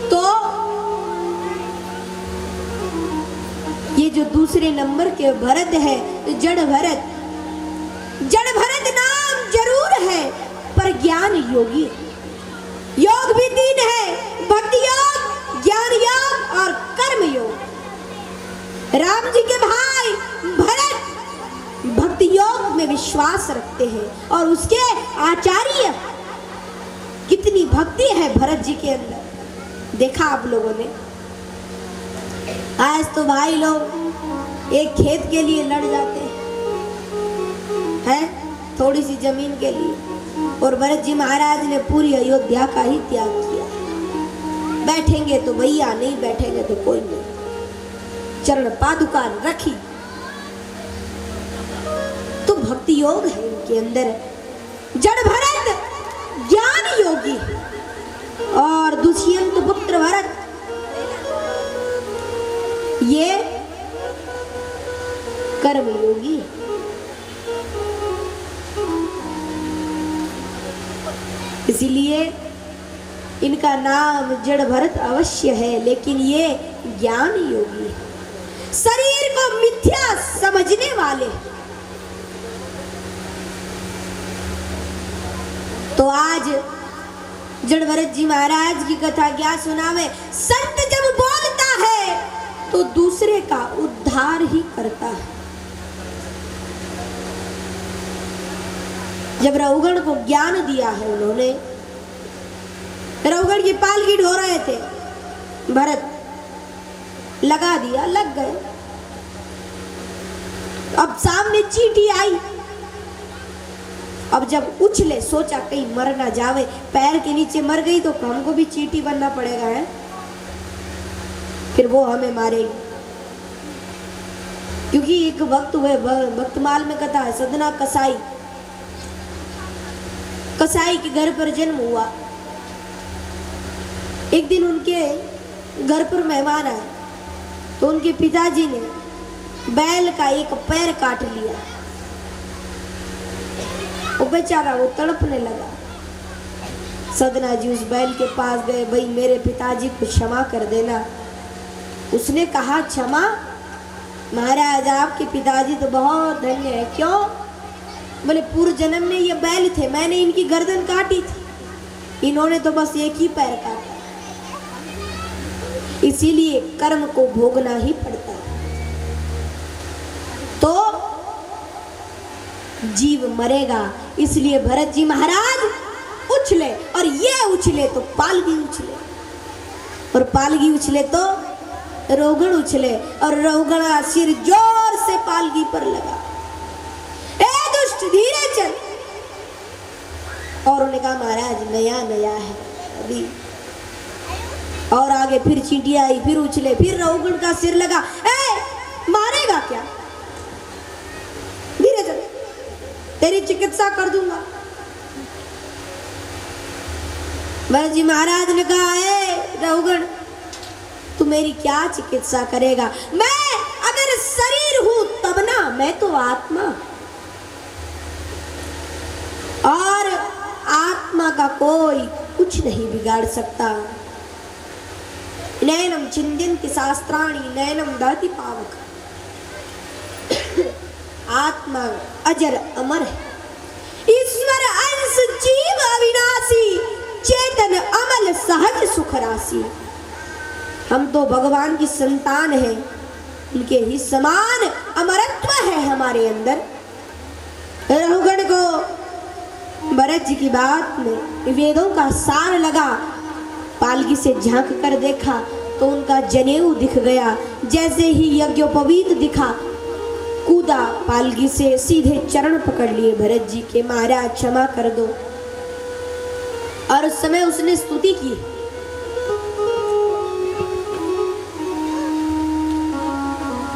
तो ये जो दूसरे नंबर के भरत है, जड़ भरत, जड़ भरत नाम जरूर है पर ज्ञान योगी। योग भी 3 है, भक्ति योग, ज्ञान योग और कर्म योग। राम जी के भाई भरत भक्ति योग में विश्वास रखते हैं और उसके आचार्य। कितनी भक्ति है भरत जी के अंदर, देखा आप लोगों ने। आज तो भाई लोग एक खेत के लिए लड़ जाते हैं, थोड़ी सी जमीन के लिए, और भरत जी महाराज ने पूरी अयोध्या का ही त्याग किया। बैठेंगे तो भैया, नहीं बैठेंगे तो कोई नहीं। चरण पादुका रखी। तो भक्ति योग है इनके अंदर। जड़ भरत ज्ञान योगी और दुष्यंत पुत्र भरत ये कर्म योगी। इसीलिए इनका नाम जड़ भरत अवश्य है, लेकिन ये ज्ञान योगी है, शरीर को मिथ्या समझने वाले। तो आज जड़ भरत जी महाराज की कथा क्या सुनावे। संत जब बोलता है तो दूसरे का उद्धार ही करता है। जब रघुगण को ज्ञान दिया है उन्होंने, रघुगण की पालकी ढो रहे थे, भरत लगा दिया, लग गए। अब सामने चींटी आई, अब जब उछले, सोचा कहीं मर ना जावे, पैर के नीचे मर गई तो हमको भी चींटी बनना पड़ेगा है, फिर वो हमें मारेगी। क्योंकि एक वक्त हुए, भक्तमाल में कथा है, सदना कसाई, कसाई के घर पर जन्म हुआ। एक दिन उनके घर पर मेहमान आए तो उनके पिताजी ने बैल का एक पैर काट लिया। वो बेचारा वो तड़पने लगा। सदना जी उस बैल के पास गए, भाई मेरे पिताजी को क्षमा कर देना। उसने कहा क्षमा? महाराज आपके पिताजी तो बहुत धन्य है। क्यों? बोले पूर्व जन्म में ये बैल थे, मैंने इनकी गर्दन काटी थी, इन्होंने तो बस एक ही पैर काटा, इसीलिए कर्म को भोगना ही पड़ता है। तो जीव मरेगा। इसलिए भरत जी महाराज उछले, और ये उछले तो पालगी उछले, और पालगी उछले तो रोगण उछले, और रोगण का सिर जोर से पालगी पर लगा। ए दुष्ट धीरे चल। और उन्होंने कहा महाराज नया नया है अभी। और आगे फिर चींटी आई, फिर उछले, फिर रोगण का सिर लगा। ए मारेगा क्या? धीरे चल, तेरी चिकित्सा कर दूंगा। भरत जी महाराज ने कहा ए रोगण तू मेरी क्या चिकित्सा करेगा? मैं अगर शरीर हूं तब ना, मैं तो आत्मा, और आत्मा का कोई कुछ नहीं बिगाड़ सकता। नैनम छिंदन्ति शास्त्राणि नैनम दहति पावक। आत्मा अजर अमर है, ईश्वर अंश जीव अविनाशी, चेतन अमल सहज सुख राशि। हम तो भगवान की संतान हैं, उनके ही समान अमरत्व है हमारे अंदर। रघुगण को भरत जी की बात में वेदों का सार लगा। पालकी से झांक कर देखा तो उनका जनेऊ दिख गया। जैसे ही यज्ञोपवीत दिखा, कूदा पालकी से, सीधे चरण पकड़ लिए भरत जी के, महाराज क्षमा कर दो। और उस समय उसने स्तुति की,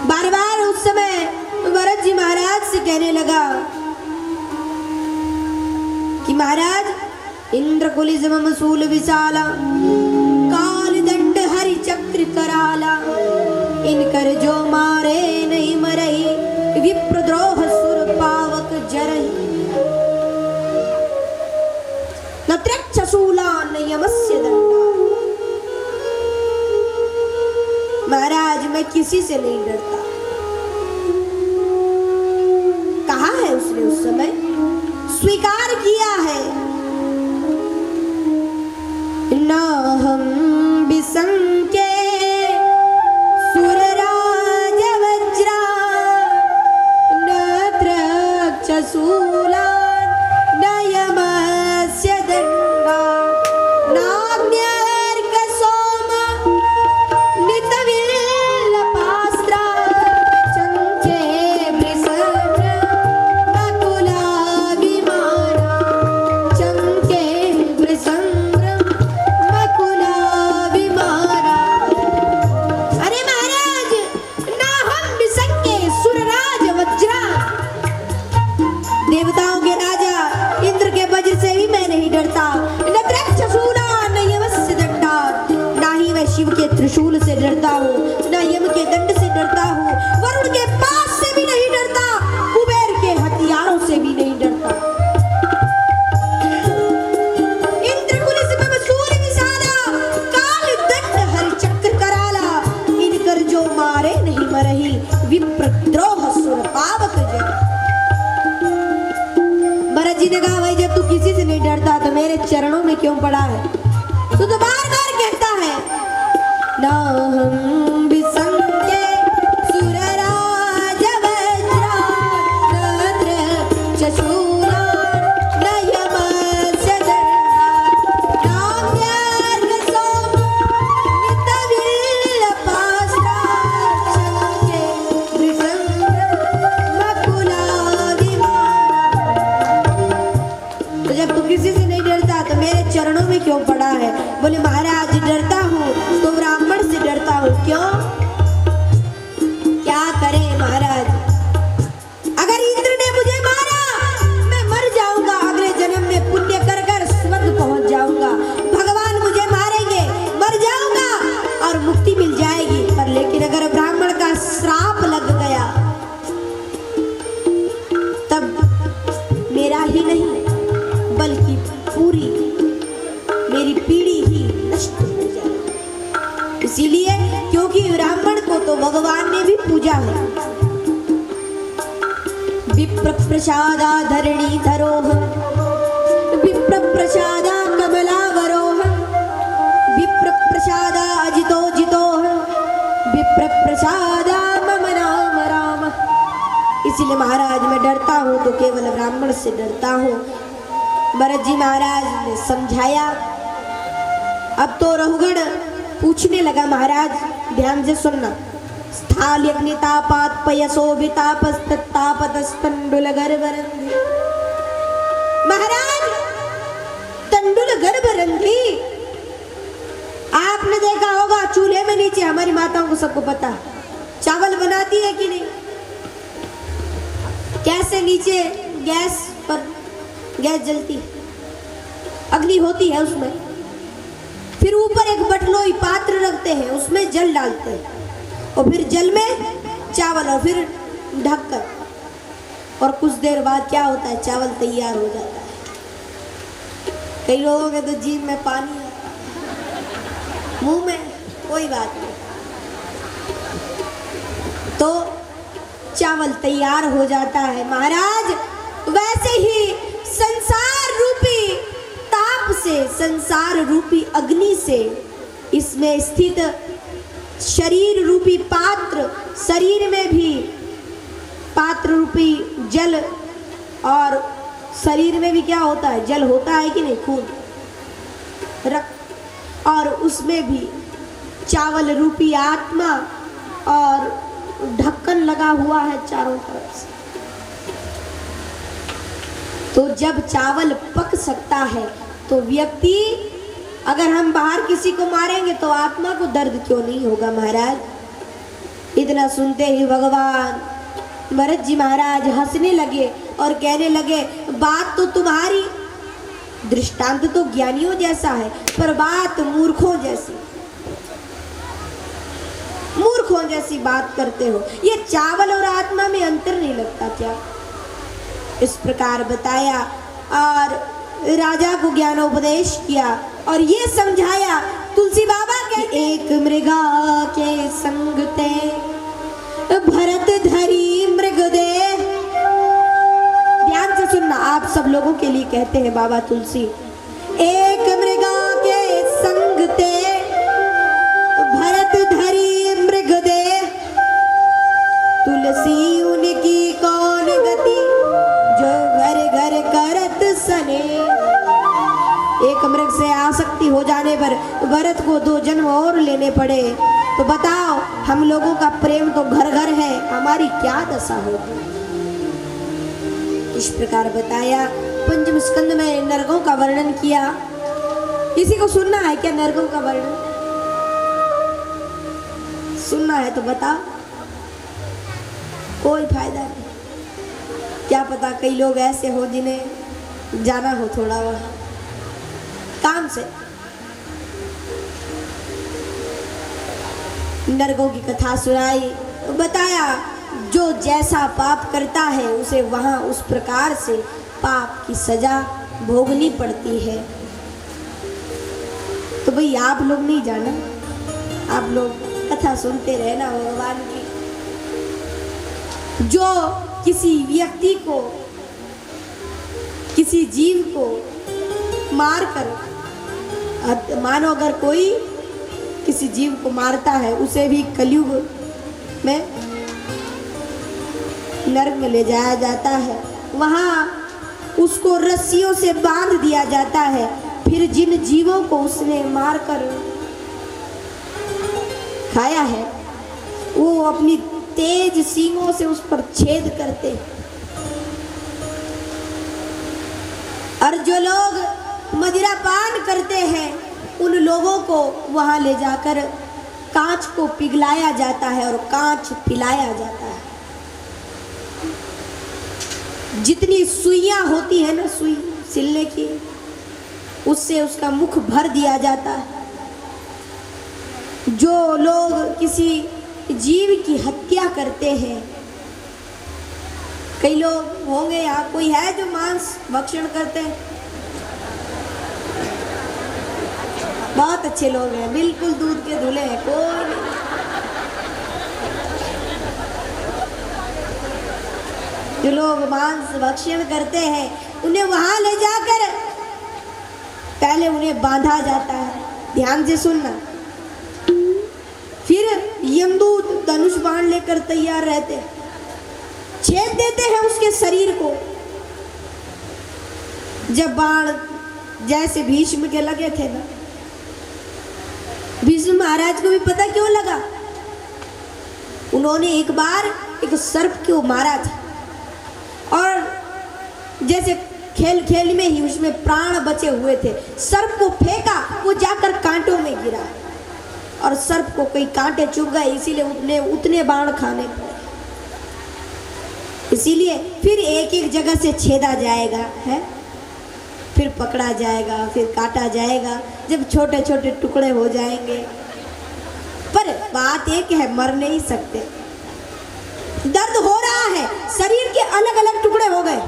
बार बार उस समय भरत जी महाराज से कहने लगा कि महाराज इंद्र कुलिजम सूल विशाला, काल दंड हरि चक्र कराला, इनकर जो मारे नहीं मरही, विप्रद्रोह सुर पावक जरही, न त्र्यक्षशूला न यमस्य दंडा। महाराज मैं किसी से नहीं डरता। कहा है उसने उस समय, स्वीकार किया है, न हम बिसंके सुरराज वज्रा, न त्र्यक्षशूला न यमस्य दंडा, नाग्न्यर्क सोम नितविल्लपास्त्रा, चंके वृषण नकुला विमाना, चंके वृषण नकुला विमाना। अरे महाराज ना हम बिसंके सुरराज वज्रा, देवताओं के राजा इंद्र के वज्र से भी मैं नहीं डरता, न त्र्यक्षशूला न यमस्य दंडा, ना ही मैं शिव के त्रिशूल से डरता हूँ, न यम के दंड से डरता हूँ, वरुण के पास से भी नहीं डरता, कुबेर के हथियारों से भी नहीं डरता। इंद्र कुलिजम सूल विशाला, काल दंड हरि चक्र कराला, इनकर जो मारे नहीं मरही, विप्रद्रोह सुर पावक जरही। भरत जी ने कहा भाई जब तू किसी से नहीं डरता तो मेरे चरणों में क्यों पड़ा है? तू तो बार बार कहता है ना हम बिसंके सुरराज वज्रा, न त्र्यक्षशूला न यमस्य दंडा, नाग्न्यर्क सोम नितविल्लपास्त्रा, चंके वृषण नकुला विमाना। तो जब तू किसी से नहीं डरता तो मेरे चरणों में क्यों पड़ा है? बोले महाराज डरता हूँ तो ब्राह्मण से डरता हूँ। क्यों? क्या करें महाराज, अगर इंद्र ने मुझे मारा मैं मर जाऊंगा, अगले जन्म में पुण्य कर कर स्वर्ग पहुंच जाऊंगा। भगवान मुझे मारेंगे, मर जाऊंगा और मुक्ति मिल जाएगी। पर लेकिन अगर ब्राह्मण का श्राप लग गया तब मेरा ही नहीं बल्कि पूरी मेरी पीढ़ी ही नष्ट हो जाएगी। इसीलिए क्योंकि ब्राह्मण को तो भगवान ने भी पूजा है। विप्र प्रसादा धरणी धरोह, विप्र प्रसादा कमलावरोह, विप्र प्रसादा अजितो जितोह, विप्र प्रसादा मम नाम राम। इसीलिए महाराज मैं डरता हूँ तो केवल ब्राह्मण से डरता हूँ। भरत जी महाराज ने समझाया। अब तो रहुगण पूछने लगा, महाराज ध्यान से सुनना। स्थाल्यग्नितापात पयसोभितापस्तत्तापतस्तंडुल गर्भरंधी। महाराज तंडुल गर्भरंधी आपने देखा होगा, चूल्हे में नीचे हमारी माताओं को सबको पता चावल बनाती है कि नहीं, कैसे नीचे गैस पर गैस जलती है, अग्नि होती है उसमें, फिर ऊपर एक बटलोई पात्र रखते हैं, उसमें जल डालते हैं और फिर जल में चावल और फिर ढककर, और कुछ देर बाद क्या होता है, चावल तैयार हो जाता है। कई लोगों के तो जीभ में पानी है, मुंह में कोई बात नहीं, तो चावल तैयार हो जाता है। महाराज वैसे ही संसार रूपी ताप से, संसार रूपी अग्नि से, इसमें स्थित शरीर रूपी पात्र, शरीर में भी पात्र रूपी जल, और शरीर में भी क्या होता है, जल होता है कि नहीं, खून, रक्त, और उसमें भी चावल रूपी आत्मा और ढक्कन लगा हुआ है चारों तरफ से। तो जब चावल पक सकता है तो व्यक्ति, अगर हम बाहर किसी को मारेंगे तो आत्मा को दर्द क्यों नहीं होगा। महाराज इतना सुनते ही भगवान भरत जी महाराज हंसने लगे और कहने लगे, बात तो तुम्हारी, दृष्टांत तो ज्ञानियों जैसा है, पर बात मूर्खों जैसी, मूर्खों जैसी बात करते हो। ये चावल और आत्मा में अंतर नहीं लगता क्या? इस प्रकार बताया और राजा को ज्ञानोपदेश किया और ये समझाया तुलसी बाबा के, एक मृगा के संग ते भरत धरी मृग दे। ध्यान से सुनना, आप सब लोगों के लिए कहते हैं बाबा तुलसी। एक मृगा के संग ते भरत धरी मृग दे, तुलसी उनकी कौन गति, जो घर घर करत सने। एक मृग से आसक्ति हो जाने पर भरत को 2 जन्म और लेने पड़े, तो बताओ हम लोगों का प्रेम तो घर घर है, हमारी क्या दशा होगी। इस प्रकार बताया। पंचम स्कंद में नरकों का वर्णन किया। किसी को सुनना है क्या नरकों का वर्णन? सुनना है तो बताओ, कोई फायदा नहीं। क्या पता कई लोग ऐसे हो जिन्हें जाना हो थोड़ा वहां काम से। नरकों की कथा सुनाई, बताया जो जैसा पाप करता है उसे वहां उस प्रकार से पाप की सजा भोगनी पड़ती है। तो भाई आप लोग नहीं जाना, आप लोग कथा सुनते रहना भगवान की। जो किसी व्यक्ति को, किसी जीव को मारकर, मानो अगर कोई किसी जीव को मारता है उसे भी कलयुग में नरक में ले जाया जाता है, वहाँ उसको रस्सियों से बांध दिया जाता है। फिर जिन जीवों को उसने मारकर खाया है वो अपनी तेज सींगों से उस पर छेद करते हैं। और जो लोग मदिरा पान करते हैं उन लोगों को वहां ले जाकर कांच को पिघलाया जाता है और कांच पिलाया जाता है। जितनी सुइयां होती है ना, सुई सिलने की, उससे उसका मुख भर दिया जाता है। जो लोग किसी जीव की हत्या करते हैं, कई लोग होंगे यहाँ, कोई है जो मांस भक्षण करते हैं? बहुत अच्छे लोग हैं, बिल्कुल दूध के धुले हैं, कोई नहीं। जो लोग मांस भक्षण करते हैं उन्हें वहां ले जाकर पहले उन्हें बांधा जाता है। ध्यान से सुनना। फिर यमदूत धनुष बाण लेकर तैयार रहते हैं, छेद देते हैं उसके शरीर को। जब बाण जैसे भीष्म के लगे थे ना, भीष्म महाराज को भी पता क्यों लगा, उन्होंने एक बार एक सर्प को मारा था और जैसे खेल खेल में ही उसमें प्राण बचे हुए थे, सर्प को फेंका, वो जाकर कांटों में गिरा और सर्प को कई कांटे चुभ गए, इसीलिए उतने बाण खाने पड़े। इसीलिए फिर एक एक जगह से छेदा जाएगा है, फिर पकड़ा जाएगा, फिर काटा जाएगा, जब छोटे छोटे टुकड़े हो जाएंगे। पर बात एक है, मर नहीं सकते। दर्द हो रहा है, शरीर के अलग अलग टुकड़े हो गए,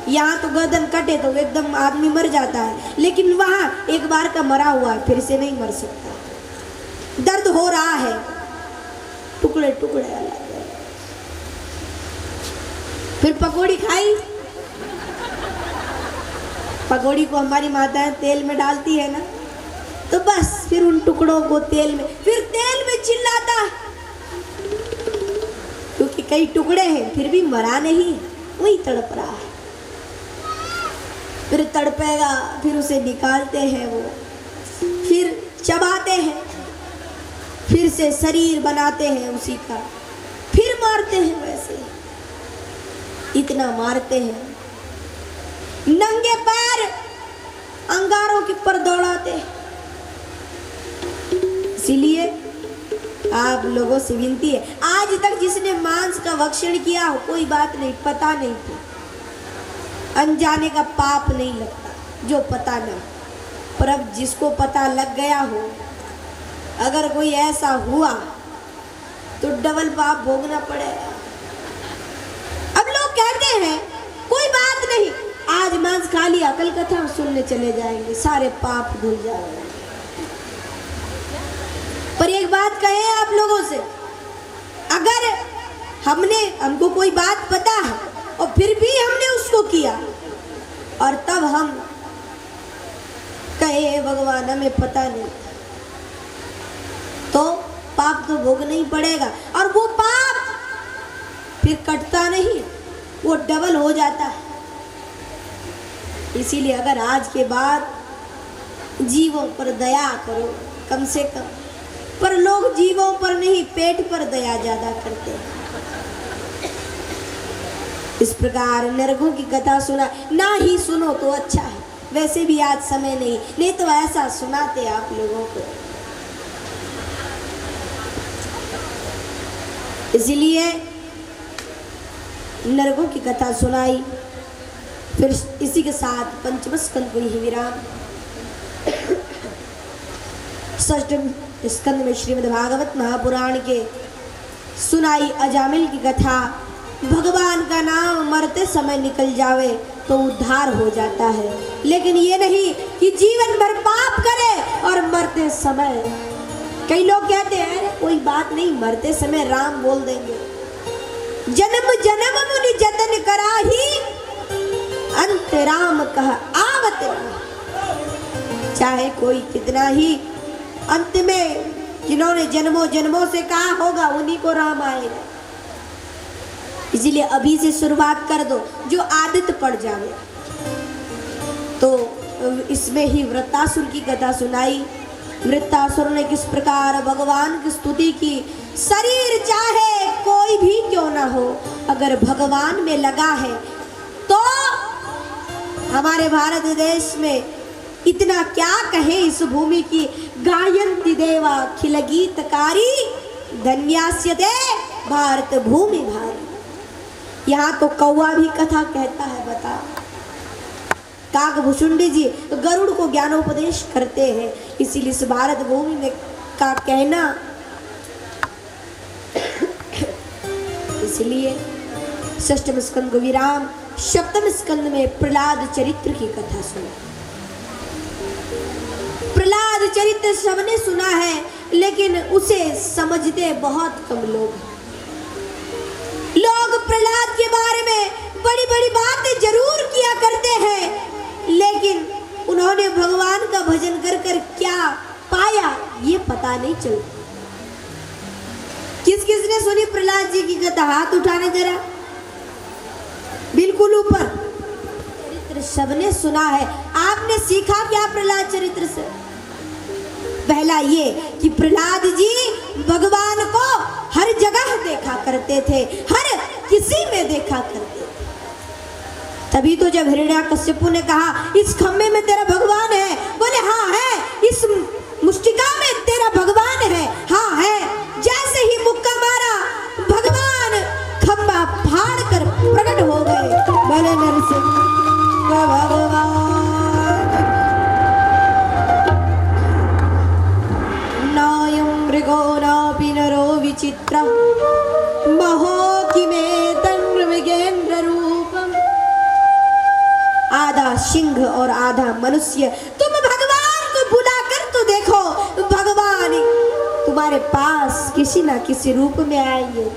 यहाँ तो गर्दन कटे तो एकदम आदमी मर जाता है, लेकिन वहां एक बार का मरा हुआ है, फिर से नहीं मर सकता। दर्द हो रहा है, टुकड़े टुकड़े अलग। फिर पकौड़ी खाई, पकौड़ी को हमारी माताएं तेल में डालती है ना, तो बस फिर उन टुकड़ों को तेल में चिल्लाता, क्योंकि कई टुकड़े हैं फिर भी मरा नहीं, वही तड़प रहा है। फिर तड़पेगा, फिर उसे निकालते हैं, वो फिर चबाते हैं, फिर से शरीर बनाते हैं उसी का, फिर मारते हैं। वैसे इतना मारते हैं, नंगे पैर अंगारों के पर दौड़ाते हैं। इसीलिए आप लोगों से विनती है, आज तक जिसने मांस का भक्षण किया हो, कोई बात नहीं, पता नहीं थी, अनजाने का पाप नहीं लगता, जो पता ना, पर अब जिसको पता लग गया हो, अगर कोई ऐसा हुआ तो डबल पाप भोगना पड़ेगा। अब लोग कहते हैं कोई बात नहीं, आज मांस खा लिया, कल कथा सुनने चले जाएंगे, सारे पाप धुल जाएंगे। पर एक बात कहे आप लोगों से, अगर हमको कोई बात पता है और फिर भी हमने उसको किया और तब हम कहे भगवान हमें पता नहीं, तो पाप तो भोगना ही पड़ेगा। और वो पाप फिर कटता नहीं, वो डबल हो जाता है। इसीलिए अगर आज के बाद जीवों पर दया करो कम से कम, पर लोग जीवों पर नहीं, पेट पर दया ज्यादा करते हैं। इस प्रकार नरकों की कथा सुना, ना ही सुनो तो अच्छा है, वैसे भी आज समय नहीं तो ऐसा सुनाते आप लोगों को। इसलिए नरकों की कथा सुनाई। फिर इसी के साथ पंचम स्कंद को ही विराम। षष्ठम स्कंद में श्रीमद् भागवत महापुराण के सुनाई अजामिल की कथा। भगवान का नाम मरते समय निकल जावे तो उद्धार हो जाता है, लेकिन ये नहीं कि जीवन भर पाप करे और मरते समय। कई लोग कहते हैं कोई बात नहीं, मरते समय राम बोल देंगे। जन्म जन्म मुनि जतन कराही, अंत राम कह आवत राम। चाहे कोई कितना ही अंत में जिन्होंने जन्मों जन्मों से कहा होगा, उन्हीं को राम आएगा। इसीलिए अभी से शुरुआत कर दो, जो आदत पड़ जाए। तो इसमें ही वृत्तासुर की कथा सुनाई। वृत्तासुर ने किस प्रकार भगवान की स्तुति की। शरीर चाहे कोई भी क्यों ना हो, अगर भगवान में लगा है तो हमारे भारत देश में इतना क्या कहे इस भूमि की। गायन्ति देवा खिल गीतकारी, धन्यास्यते भारत भूमि भारी। यहाँ तो कौवा भी कथा कहता है, बता। काकभूषुंडी जी गरुड़ को ज्ञानोपदेश करते हैं। इसीलिए इस भारत भूमि में का कहना, इसलिए षष्ठम स्कंद को विराम। सप्तम स्कंद में प्रहलाद चरित्र की कथा सुना। प्रहलाद चरित्र सबने सुना है, लेकिन उसे समझते बहुत कम लोग। लोग प्रहलाद के बारे में बड़ी बड़ी बातें जरूर किया करते हैं, लेकिन उन्होंने भगवान का भजन कर कर क्या पाया ये पता नहीं चलता। किस किस ने सुनी प्रहलाद जी की कथा? हाथ उठाना जरा। बिल्कुल ऊपर। चरित्र सबने सुना है, आपने सीखा क्या प्रहलाद चरित्र से? पहला ये कि प्रहलाद जी भगवान को हर जगह देखा करते थे, हर किसी में देखा करते थे। तभी तो जब हिरण्याकश्यपु ने कहा इस खम्भे में तेरा भगवान है, बोले हाँ है, इस मुष्टिका में तेरा भगवान है, हाँ है। जैसे ही मुक्का मारा भगवान खम्भा फाड़ कर प्रकट हो गए। बोले नरसिंह भगवान नायं मृगो नापि नरो विचित्रं महो किमेतं मृगेन्द्र रूपम्। आधा सिंह और आधा मनुष्य, तुम भगवान को बुलाकर तो देखो, भगवान तुम्हारे पास किसी ना किसी रूप में आएंगे।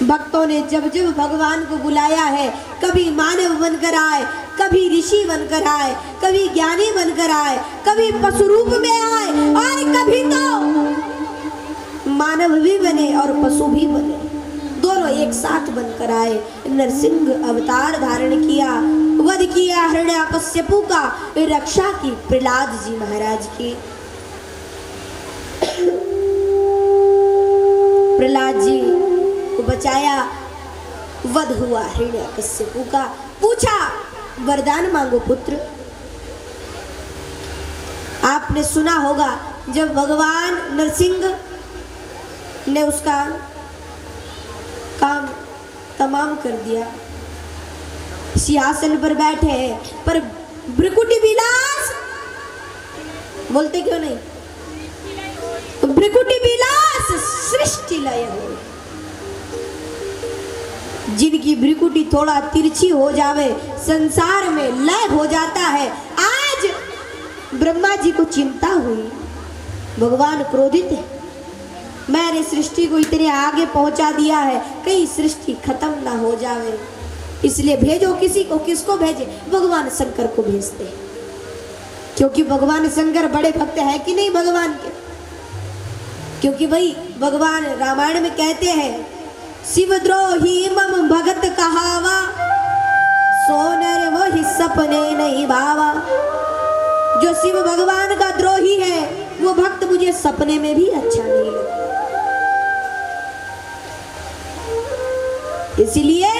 भक्तों ने जब जब भगवान को बुलाया है, कभी मानव बनकर आए, कभी ऋषि बनकर आए, कभी ज्ञानी बनकर आए, कभी पशु रूप में आए, और कभी तो मानव भी बने और पशु भी बने, दोनों एक साथ बनकर आए। नरसिंह अवतार धारण किया, वध किया हिरण्याकश्यपु का, रक्षा की प्रहलाद जी महाराज की। प्रहलाद जी को बचाया, वध हुआ हिरण्याकश्यपु का। पूछा वरदान मांगो पुत्र। आपने सुना होगा जब भगवान नरसिंह ने उसका काम तमाम कर दिया, सिंहासन पर बैठे हैं, पर भृकुटी विलास बोलते क्यों नहीं? भृकुटी विलास सृष्टि लय हो। जिनकी भृकुटी थोड़ा तिरछी हो जावे, संसार में लय हो जाता है। आज ब्रह्मा जी को चिंता हुई, भगवान क्रोधित है, मैंने सृष्टि को इतने आगे पहुंचा दिया है, कहीं सृष्टि खत्म ना हो जावे, इसलिए भेजो किसी को। किसको भेजे? भगवान शंकर को भेजते हैं, क्योंकि भगवान शंकर बड़े भक्त है कि नहीं भगवान के। क्योंकि भाई भगवान रामायण में कहते हैं, शिवद्रोही मम भगत कहावा, सोनर वही सपने नहीं भावा। जो शिव भगवान का द्रोही है, वो भक्त मुझे सपने में भी अच्छा नहीं लगता। इसलिए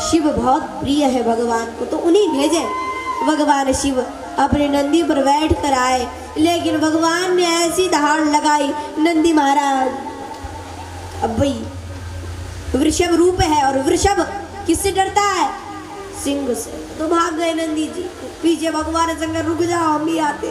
शिव बहुत प्रिय है भगवान को, तो उन्हीं भेजे। भगवान शिव अपने नंदी पर बैठ कर आए, लेकिन भगवान ने ऐसी दहाड़ लगाई, नंदी महाराज अब भाई वृषभ रूप है, और वृषभ किससे डरता है? सिंह से। तो भाग गए नंदी जी। पीछे भगवान शंकर, रुक जाओ हम भी आते।